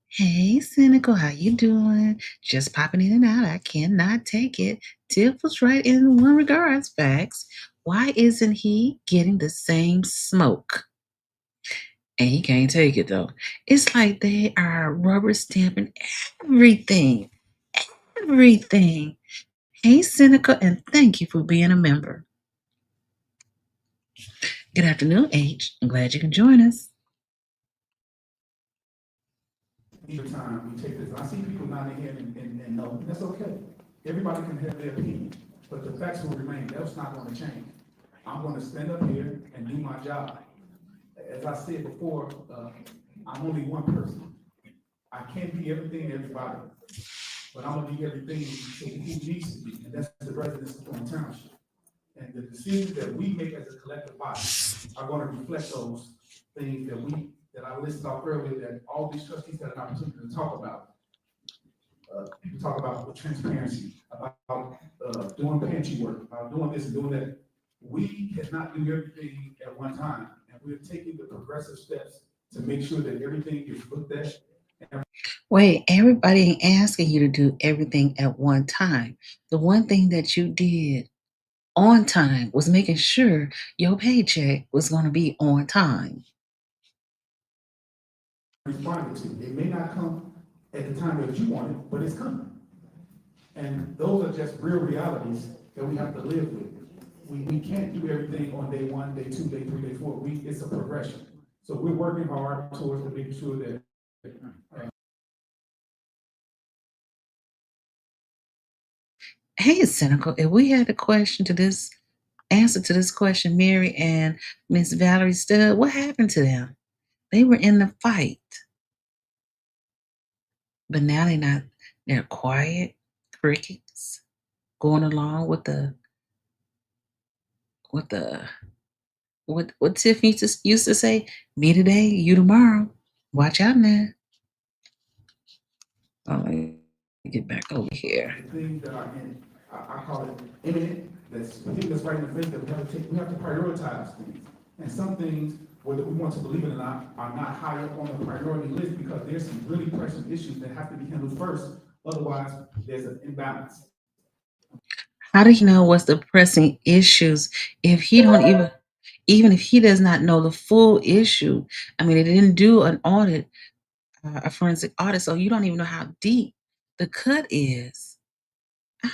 Hey, Cynical, how you doing? Just popping in and out. I cannot take it. Tiff was right in one regards. Facts. Why isn't he getting the same smoke? And he can't take it, though. It's like they are rubber stamping everything. Everything. Hey, Cynical, and thank you for being a member. Good afternoon, H. I'm glad you can join us. Each time we take this, I see people nodding here and no, that's okay. Everybody can have their opinion, but the facts will remain. That's not going to change. I'm going to stand up here and do my job. As I said before, I'm only one person. I can't be everything to everybody, but I'm going to be everything to who needs to be, and that's the residents of Thornton Township. And the decisions that we make as a collective body are going to reflect those things that I listed off earlier, that all these trustees had an opportunity to talk about. People talk about with transparency, about doing pantry work, about doing this and doing that. We cannot do everything at one time, and we're taking the progressive steps to make sure that everything is looked at. Wait, everybody ain't asking you to do everything at one time. The one thing that you did on time was making sure your paycheck was going to be on time. Responding to it may not come at the time that you want it, but it's coming. And those are just real realities that we have to live with. we can't do everything on day 1, day 2, day 3, day 4. It's a progression. So we're working hard towards making sure that Hey, Cynical, if we had a question to this, answer to this question, Mary and Miss Valerie Studd, what happened to them? They were in the fight, but now they're not. They're quiet crickets, going along with the what Tiff used to say, me today, you tomorrow. Watch out now. Oh, let me get back over here. the things that are in, I call it imminent, that's hitting us right in the face, that we have to prioritize things. And some things, whether we want to believe it or not, are not high up on the priority list because there's some really pressing issues that have to be handled first. Otherwise, there's an imbalance. How do you know what's the pressing issues if he don't even if he does not know the full issue? I mean, they didn't do an audit, a forensic audit, so you don't even know how deep the cut is.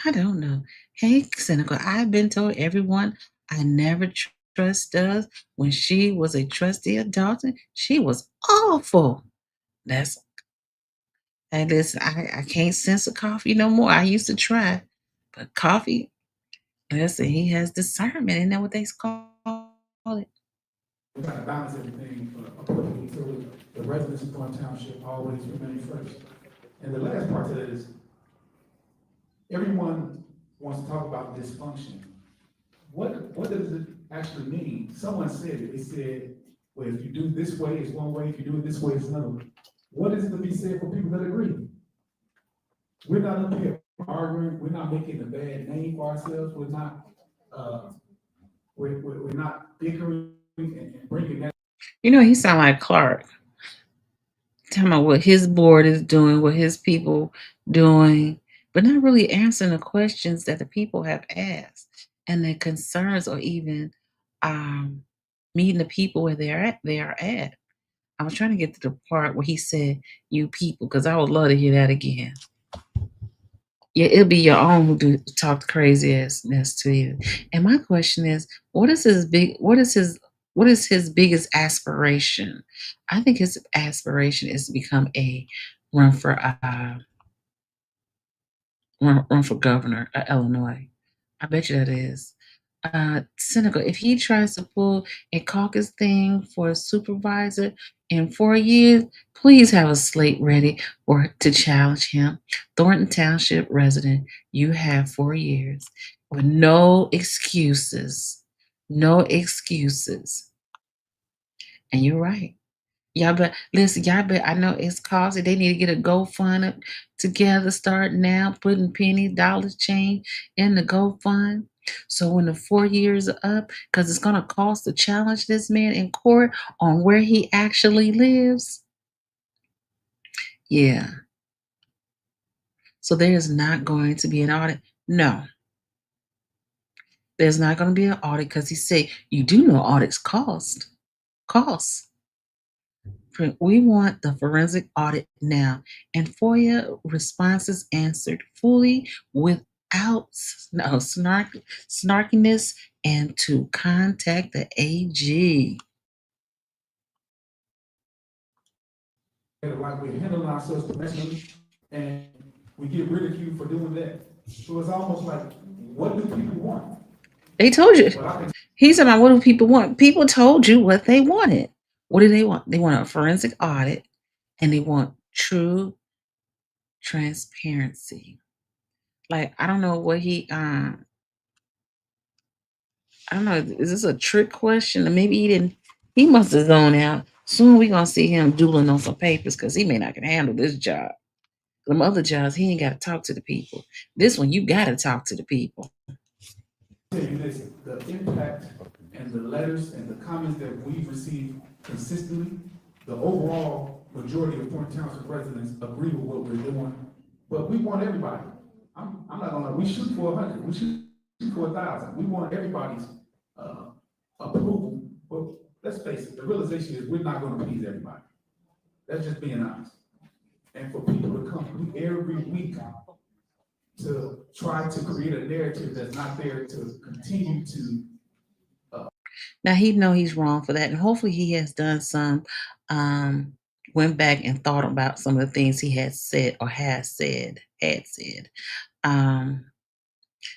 I don't know. Hey, Cynical, I've been told everyone I never trust does. When she was a trustee of Dalton, she was awful. That's and listen, I can't censor coffee no more. I used to try, but coffee, listen, he has discernment. Isn't that what they call it? We gotta balance everything appropriately so the residents of Thornton Township always remain first. And the last part of it is, everyone wants to talk about dysfunction. What does it actually mean? Someone said it. They said, well, if you do this way, it's one way. If you do it this way, it's another way. What is it to be said for people that agree? We're not up here arguing. We're not making a bad name for ourselves. We're not we're not bickering and bringing that. You know, he sound like Clark. Talking about what his board is doing, what his people doing, but not really answering the questions that the people have asked and their concerns, or even meeting the people where they are at. I was trying to get to the part where he said "you people" because I would love to hear that again. Yeah, it'll be your own who talk craziness to you. And my question is, what is his biggest aspiration? I think his aspiration is to become a run for run for governor of Illinois. I bet you that is. Cynical. If he tries to pull a caucus thing for a supervisor in 4 years, please have a slate ready to challenge him. Thornton Township resident, you have 4 years with no excuses. No excuses. And you're right. Y'all bet, listen, y'all bet, I know it's costly. They need to get a GoFund together, start now, putting penny, dollars, change in the GoFund. So when the 4 years are up, because it's going to cost to challenge this man in court on where he actually lives. Yeah. So there's not going to be an audit. No. There's not going to be an audit because he said, you do know audits cost. Costs. We want the forensic audit now, and FOIA responses answered fully without snarkiness, and to contact the AG. Like we're handling ourselves professionally, and we get ridiculed for doing that. So it's almost like, what do people want? They told you. He said, what do people want? People told you what they wanted. What do they want? They want a forensic audit, and they want true transparency. Like, I don't know what I don't know, is this a trick question? Or maybe he must have zoned out. Soon we're gonna see him doodling on some papers because he may not can handle this job. Some other jobs, he ain't gotta talk to the people. This one, you gotta talk to the people. Tell you this, the impact and the letters and the comments that we've received consistently, the overall majority of Thornton Township residents agree with what we're doing, but we want everybody. I'm not gonna lie, we shoot for 100, we shoot for 1,000. We want everybody's approval, but let's face it, the realization is we're not gonna please everybody. That's just being honest. And for people to come every week to try to create a narrative that's not there to continue to. Now he know he's wrong for that, and hopefully he has done some, went back and thought about some of the things he had said or had said.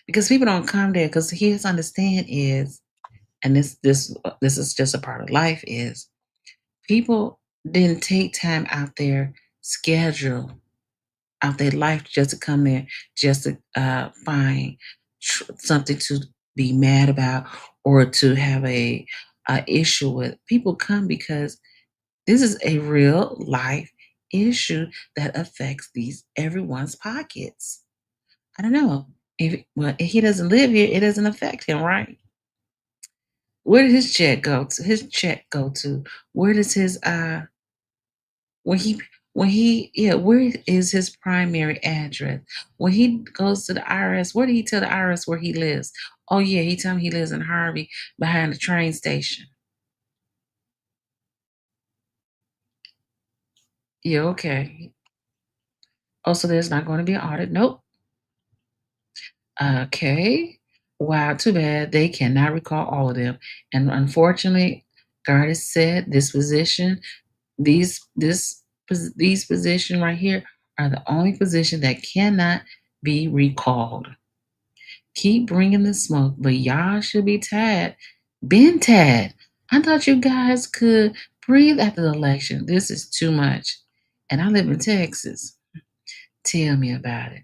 Because people don't come there because his understand is, and this is just a part of life, is people didn't take time out their schedule, out their life, just to come there, just to find something to be mad about or to have a issue with. People come because this is a real life issue that affects everyone's pockets. I don't know. If he doesn't live here, it doesn't affect him, right? Where did his check go to? Where does his when he where is his primary address? When he goes to the IRS, where did he tell the IRS where he lives? Oh yeah, he told me he lives in Harvey behind the train station. Yeah, okay. Oh, so there's not going to be an audit? Nope. Okay. Wow, too bad. They cannot recall all of them. And unfortunately, Gardis said this position, these positions right here are the only position that cannot be recalled. Keep bringing the smoke, but y'all should be tired. Been tired. I thought you guys could breathe after the election. This is too much. And I live in Texas. Tell me about it.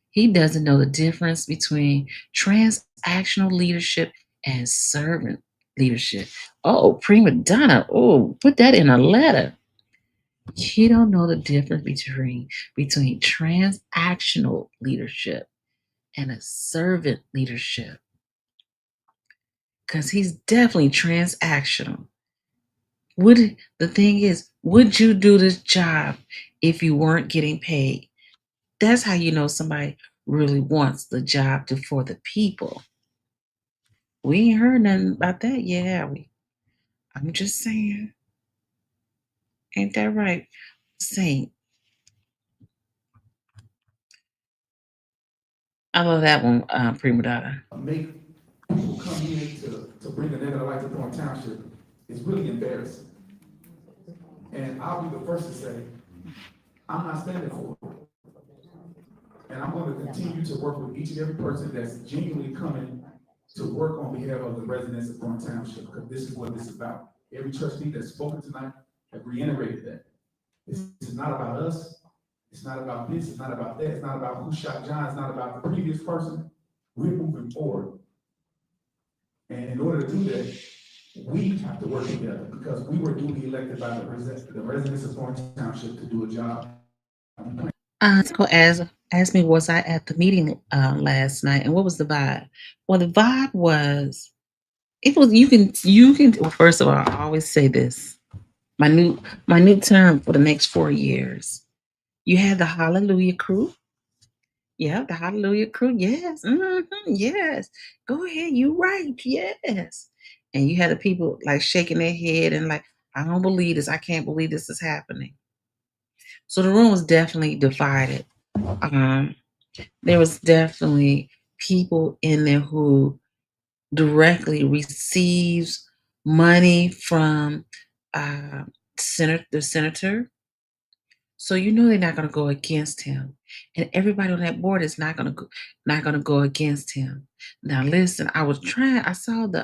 He doesn't know the difference between transactional leadership and servant leadership. Oh, prima donna. Oh, put that in a letter. He don't know the difference between transactional leadership and a servant leadership. Because he's definitely transactional. The thing is, would you do this job if you weren't getting paid? That's how you know somebody really wants the job for the people. We ain't heard nothing about that yet, have we? I'm just saying. Ain't that right, Saint? I love that one, Prima Donna. Make people come here to bring a negative light to Thornton Township is really embarrassing. And I'll be the first to say, I'm not standing for it. And I'm going to continue to work with each and every person that's genuinely coming to work on behalf of the residents of Thornton Township, because this is what this is about. Every trustee that's spoken tonight have reiterated that. This is not about us. It's not about this. It's not about that. It's not about who shot John. It's not about the previous person. We're moving forward. And in order to do that, we have to work together because we were duly elected by the residents of Thornton Township to do a job. Asked me, was I at the meeting last night, and what was the vibe? Well, the vibe was, it was you can. Well, first of all, I always say this: my new term for the next 4 years. You had the Hallelujah crew. Yeah, the Hallelujah crew. Yes, yes. Go ahead, you right. Yes. And you had the people like shaking their head and like, I don't believe this. I can't believe this is happening. So the room was definitely divided. There was definitely people in there who directly receives money from the senator. So you know they're not going to go against him, and everybody on that board is not going to go against him. Now listen, I saw the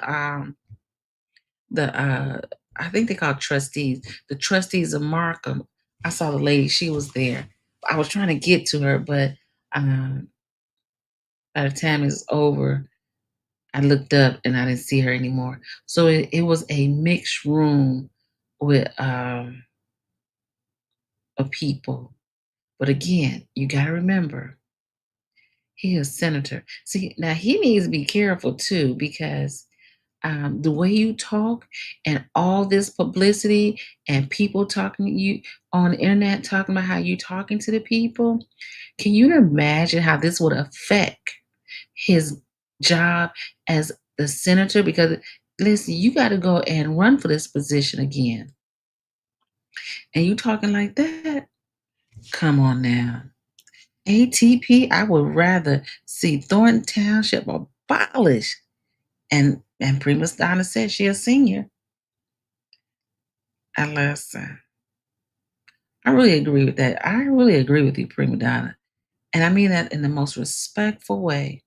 I think they called trustees, the trustees of Markham. I saw the lady; she was there. I was trying to get to her, but by the time it's over, I looked up and I didn't see her anymore. So it was a mixed room with of people. But again, you got to remember, he is senator. See, now he needs to be careful too, because the way you talk and all this publicity and people talking to you on the internet, talking about how you talking to the people, can you imagine how this would affect his job as the senator? Because listen, you got to go and run for this position again. And you talking like that? Come on now. ATP, I would rather see Thornton Township abolished. And Prima Donna said she a senior. I listen. I really agree with that. I really agree with you, Prima Donna. And I mean that in the most respectful way.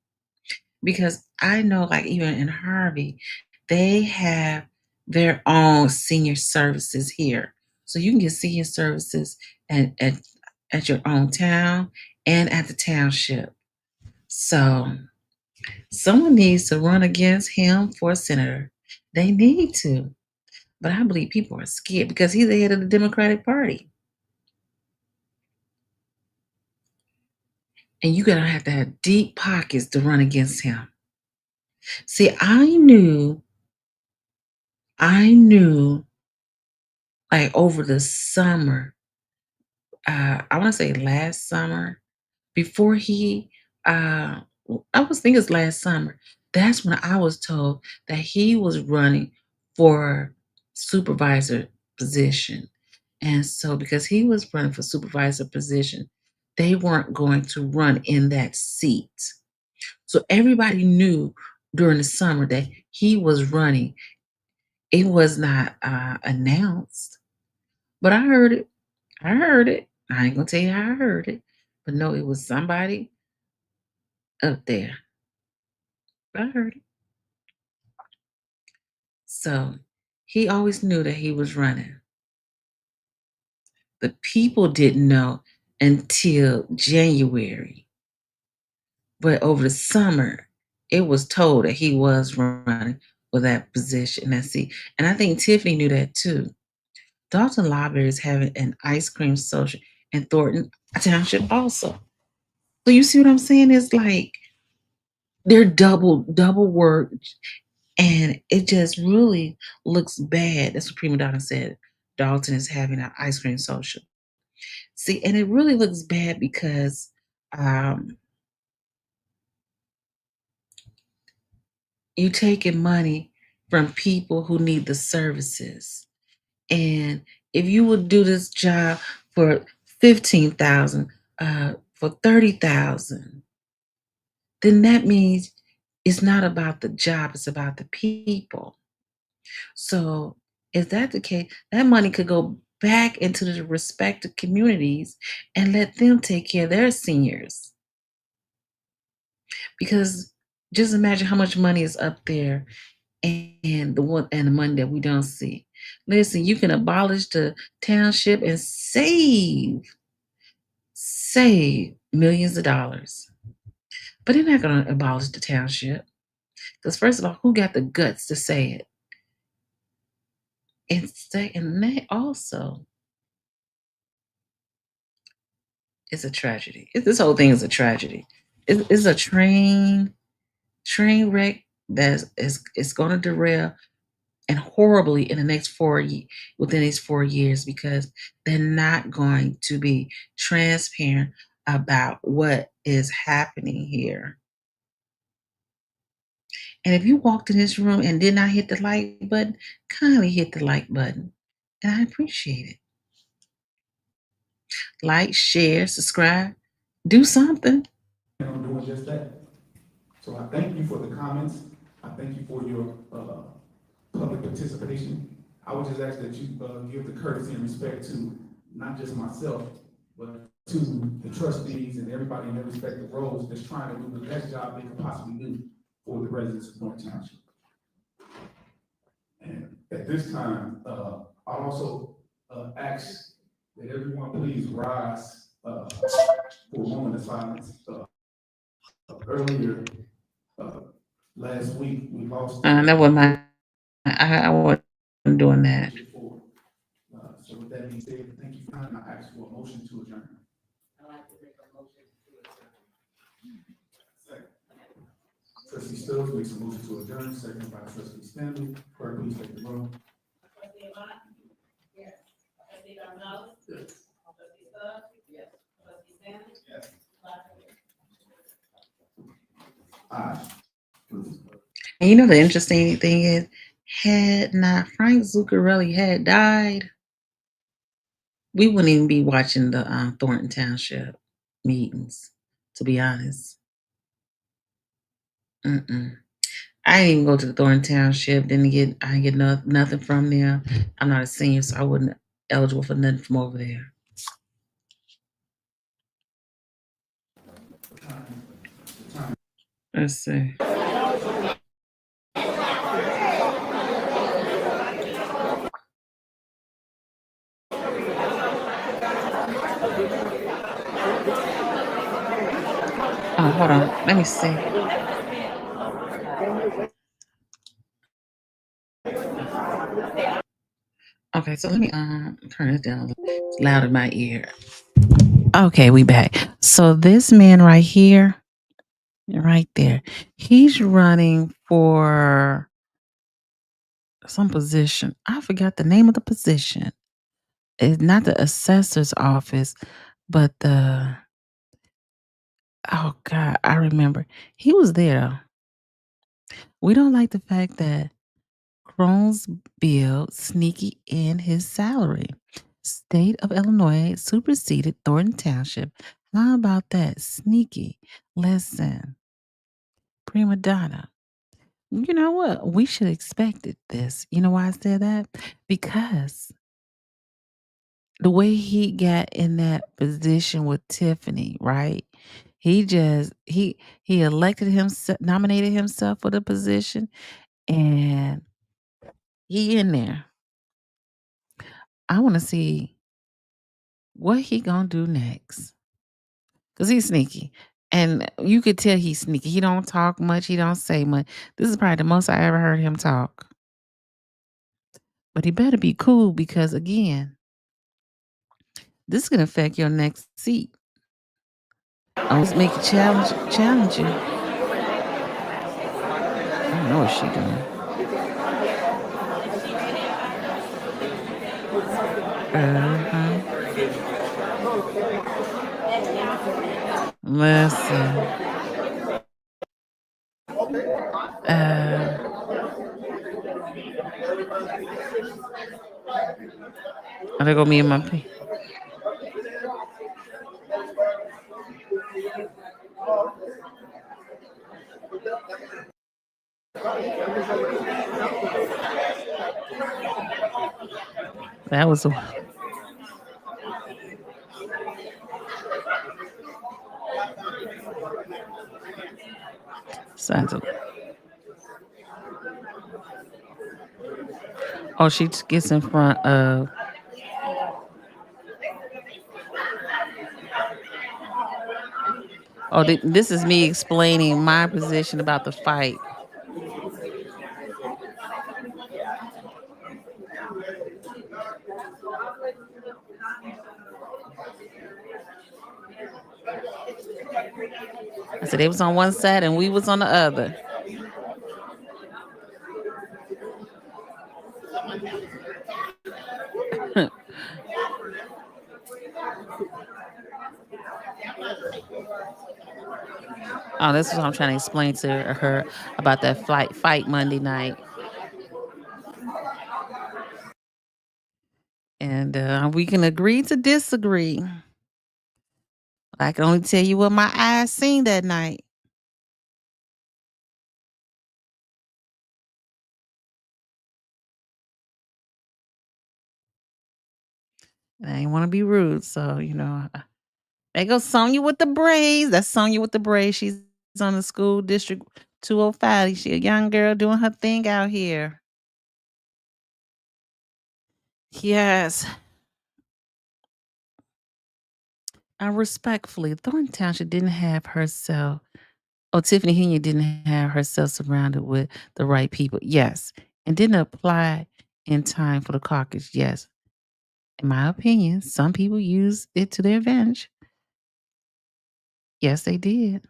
Because I know, like, even in Harvey, they have their own senior services here. So you can get senior services at your own town and at the township. So someone needs to run against him for senator. They need to. But I believe people are scared because he's the head of the Democratic Party. And you're going to have deep pockets to run against him. See, I knew like over the summer, I want to say last summer, before he, I was thinking it's last summer, that's when I was told that he was running for supervisor position. And so because he was running for supervisor position, they weren't going to run in that seat. So everybody knew during the summer that he was running. It was not announced, but I heard it. I heard it. I ain't gonna tell you how I heard it, but no, it was somebody up there. I heard it. So he always knew that he was running. The people didn't know until January. But over the summer, it was told that he was running for that position. And I think Tiffany knew that too. Dalton Library is having an ice cream social in Thornton Township also. So you see what I'm saying? It's like they're double work, and it just really looks bad. That's what Prima Donna said. Dalton is having an ice cream social. See, and it really looks bad because you're taking money from people who need the services. And if you would do this job for 15,000, for 30,000, then that means it's not about the job, it's about the people. So if that's the case, that money could go back into the respective communities and let them take care of their seniors. Because just imagine how much money is up there and the money that we don't see. Listen, you can abolish the township and save millions of dollars. But they're not going to abolish the township. Because first of all, who got the guts to say it? And second, that also is a tragedy. This whole thing is a tragedy. It's a train wreck that is going to derail and horribly in the next within these 4 years, because they're not going to be transparent about what is happening here. And if you walked in this room and did not hit the like button, kindly hit the like button. And I appreciate it. Like, share, subscribe, do something. And I'm doing just that. So I thank you for the comments. I thank you for your public participation. I would just ask that you give the courtesy and respect to not just myself, but to the trustees and everybody in their respective roles that's trying to do the best job they can possibly do for the residents of Thornton Township. And at this time, I'll also ask that everyone please rise for a moment of silence. Earlier last week, we lost. That was I wasn't doing that. So with that being said, thank you for coming. I ask for a motion to adjourn. I'd like to make a motion to adjourn. Second. Trustee Stokes makes a motion to adjourn, second by Trustee Stanley. Clerk, please take the roll. Trustee Avant? Yes. Trustee Gonzalez? Yes. Trustee Stokes? Yes. Trustee Stanley? Yes. Aye. And you know the interesting thing is, had not Frank Zuccarelli had died, we wouldn't even be watching the Thornton Township. meetings, to be honest. Mm-mm. I didn't even go to the Thornton Township. I didn't get nothing from there. I'm not a senior, so I wasn't eligible for nothing from over there. Let's see. Oh, hold on. Let me see. Okay, so let me turn this down. It's loud in my ear. Okay, we back. So this man right here, right there, he's running for some position. I forgot the name of the position. It's not the assessor's office, but oh God, I remember. He was there. We don't like the fact that Crohn's bill sneaky in his salary. State of Illinois superseded Thornton Township. How about that? Sneaky. Listen, prima donna. You know what? We should have expected this. You know why I said that? Because the way he got in that position with Tiffany, right? He elected himself, nominated himself for the position, and he in there. I want to see what he gonna do next, cause he's sneaky, and you could tell he's sneaky. He don't talk much. He don't say much. This is probably the most I ever heard him talk. But he better be cool because again, this is gonna affect your next seat. Always make it challenge you. I don't know what she doing. Listen. There go me and my pee. That was a Oh, she gets in front of. Oh, this is me explaining my position about the fight. I said they was on one side and we was on the other. Oh, this is what I'm trying to explain to her about that fight Monday night. And we can agree to disagree. I can only tell you what my eyes seen that night. I ain't want to be rude, so there goes Sonya with the braids. That's Sonya with the braids. She's on the school district 205. She a young girl doing her thing out here. Yes. I respectfully, Thornton Township didn't have herself. Oh, Tiffany Henry didn't have herself surrounded with the right people. Yes. And didn't apply in time for the caucus. Yes. In my opinion, some people use it to their advantage. Yes, they did.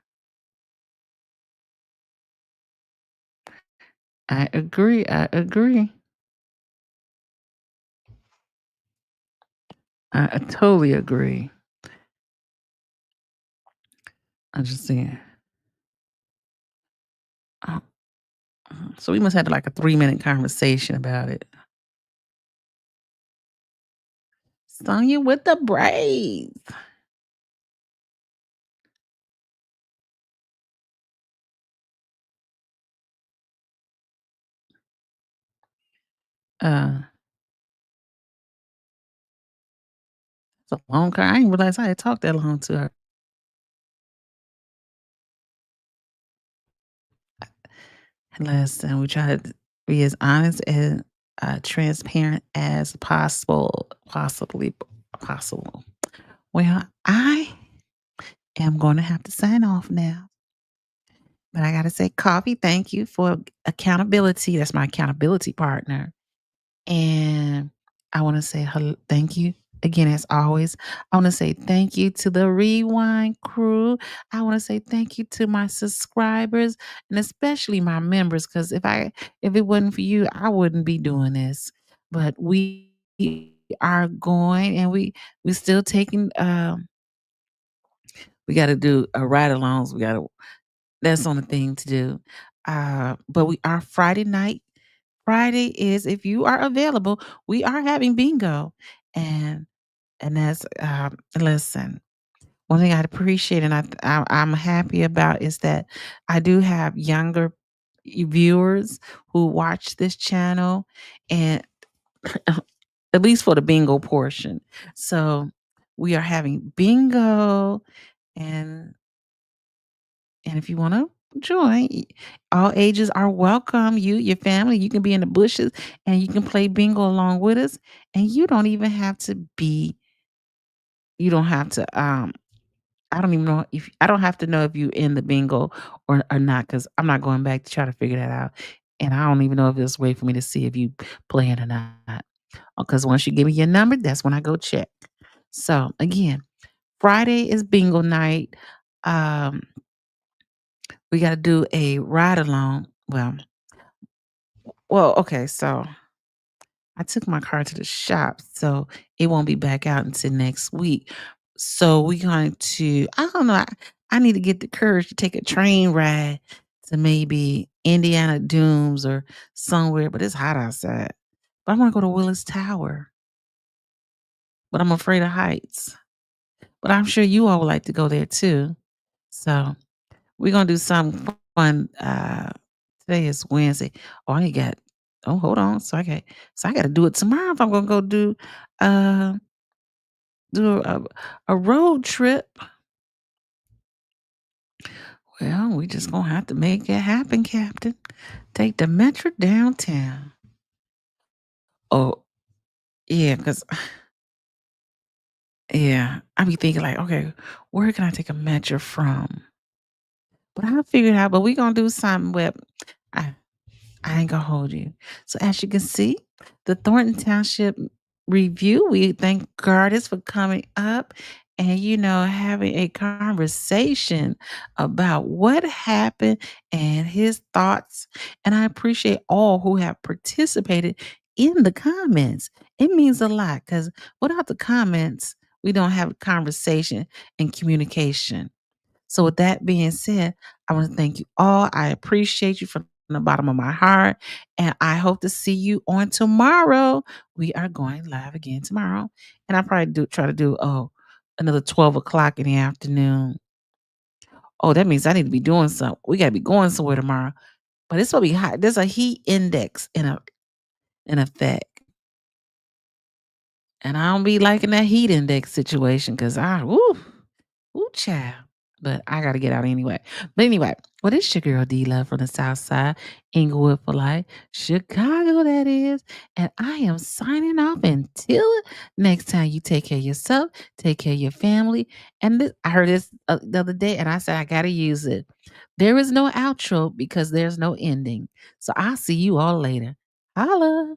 I agree. I totally agree. I'm just saying. So we must have like a 3-minute conversation about it. Sonya with the braids. it's a long car. I didn't realize I had talked that long to her. Listen, we try to be as honest and transparent as possibly possible. Well, I am going to have to sign off now. But I got to say, Coffee, thank you for accountability. That's my accountability partner. And I want to say thank you again, as always. I want to say thank you to the Rewind crew. I want to say thank you to my subscribers and especially my members, because if it wasn't for you, I wouldn't be doing this. But we are going, and we still taking. We got to do a ride-alongs. That's on the thing to do. But we are Friday night. Friday is, if you are available, we are having bingo. And that's listen, one thing I'd appreciate and I'm happy about is that I do have younger viewers who watch this channel, and at least for the bingo portion. So we are having bingo, and if you want to join, all ages are welcome. You, your family, you can be in the bushes and you can play bingo along with us. And you don't even have to be, you don't have to, I don't even know if, I don't have to know if you're in the bingo or not, because I'm not going back to try to figure that out. And I don't even know if there's a way for me to see if you playing or not. Because once you give me your number, that's when I go check. So again, Friday is bingo night. We got to do a ride along. Well, okay. So I took my car to the shop, so it won't be back out until next week. So we're going to, I don't know. I need to get the courage to take a train ride to maybe Indiana Dooms or somewhere, but it's hot outside. But I want to go to Willis Tower, but I'm afraid of heights. But I'm sure you all would like to go there too. So we're gonna do something fun. Today is Wednesday. Oh, I got. Oh, hold on. So I got to do it tomorrow if I'm gonna go uh do a road trip. Well, we just gonna have to make it happen, Captain. Take the metro downtown. Oh, yeah, because yeah, I be thinking like, okay, where can I take a metro from? But I figured out. But we gonna do something with. I ain't gonna hold you. So as you can see, the Thornton Township review, we thank Gardis for coming up and, having a conversation about what happened and his thoughts. And I appreciate all who have participated in the comments. It means a lot because without the comments, we don't have conversation and communication. So with that being said, I want to thank you all. I appreciate you from the bottom of my heart. And I hope to see you on tomorrow. We are going live again tomorrow. And I probably try to do another 12 o'clock in the afternoon. Oh, that means I need to be doing something. We gotta be going somewhere tomorrow. But it's gonna be hot. There's a heat index in effect. And I don't be liking that heat index situation because ooh, child. But I gotta get out anyway. But anyway, well, it's your girl D Love from the South Side, Inglewood for life, Chicago, that is. And I am signing off until next time. You take care of yourself, take care of your family. And I heard this the other day, and I said I gotta use it. There is no outro because there's no ending. So I'll see you all later. Holla.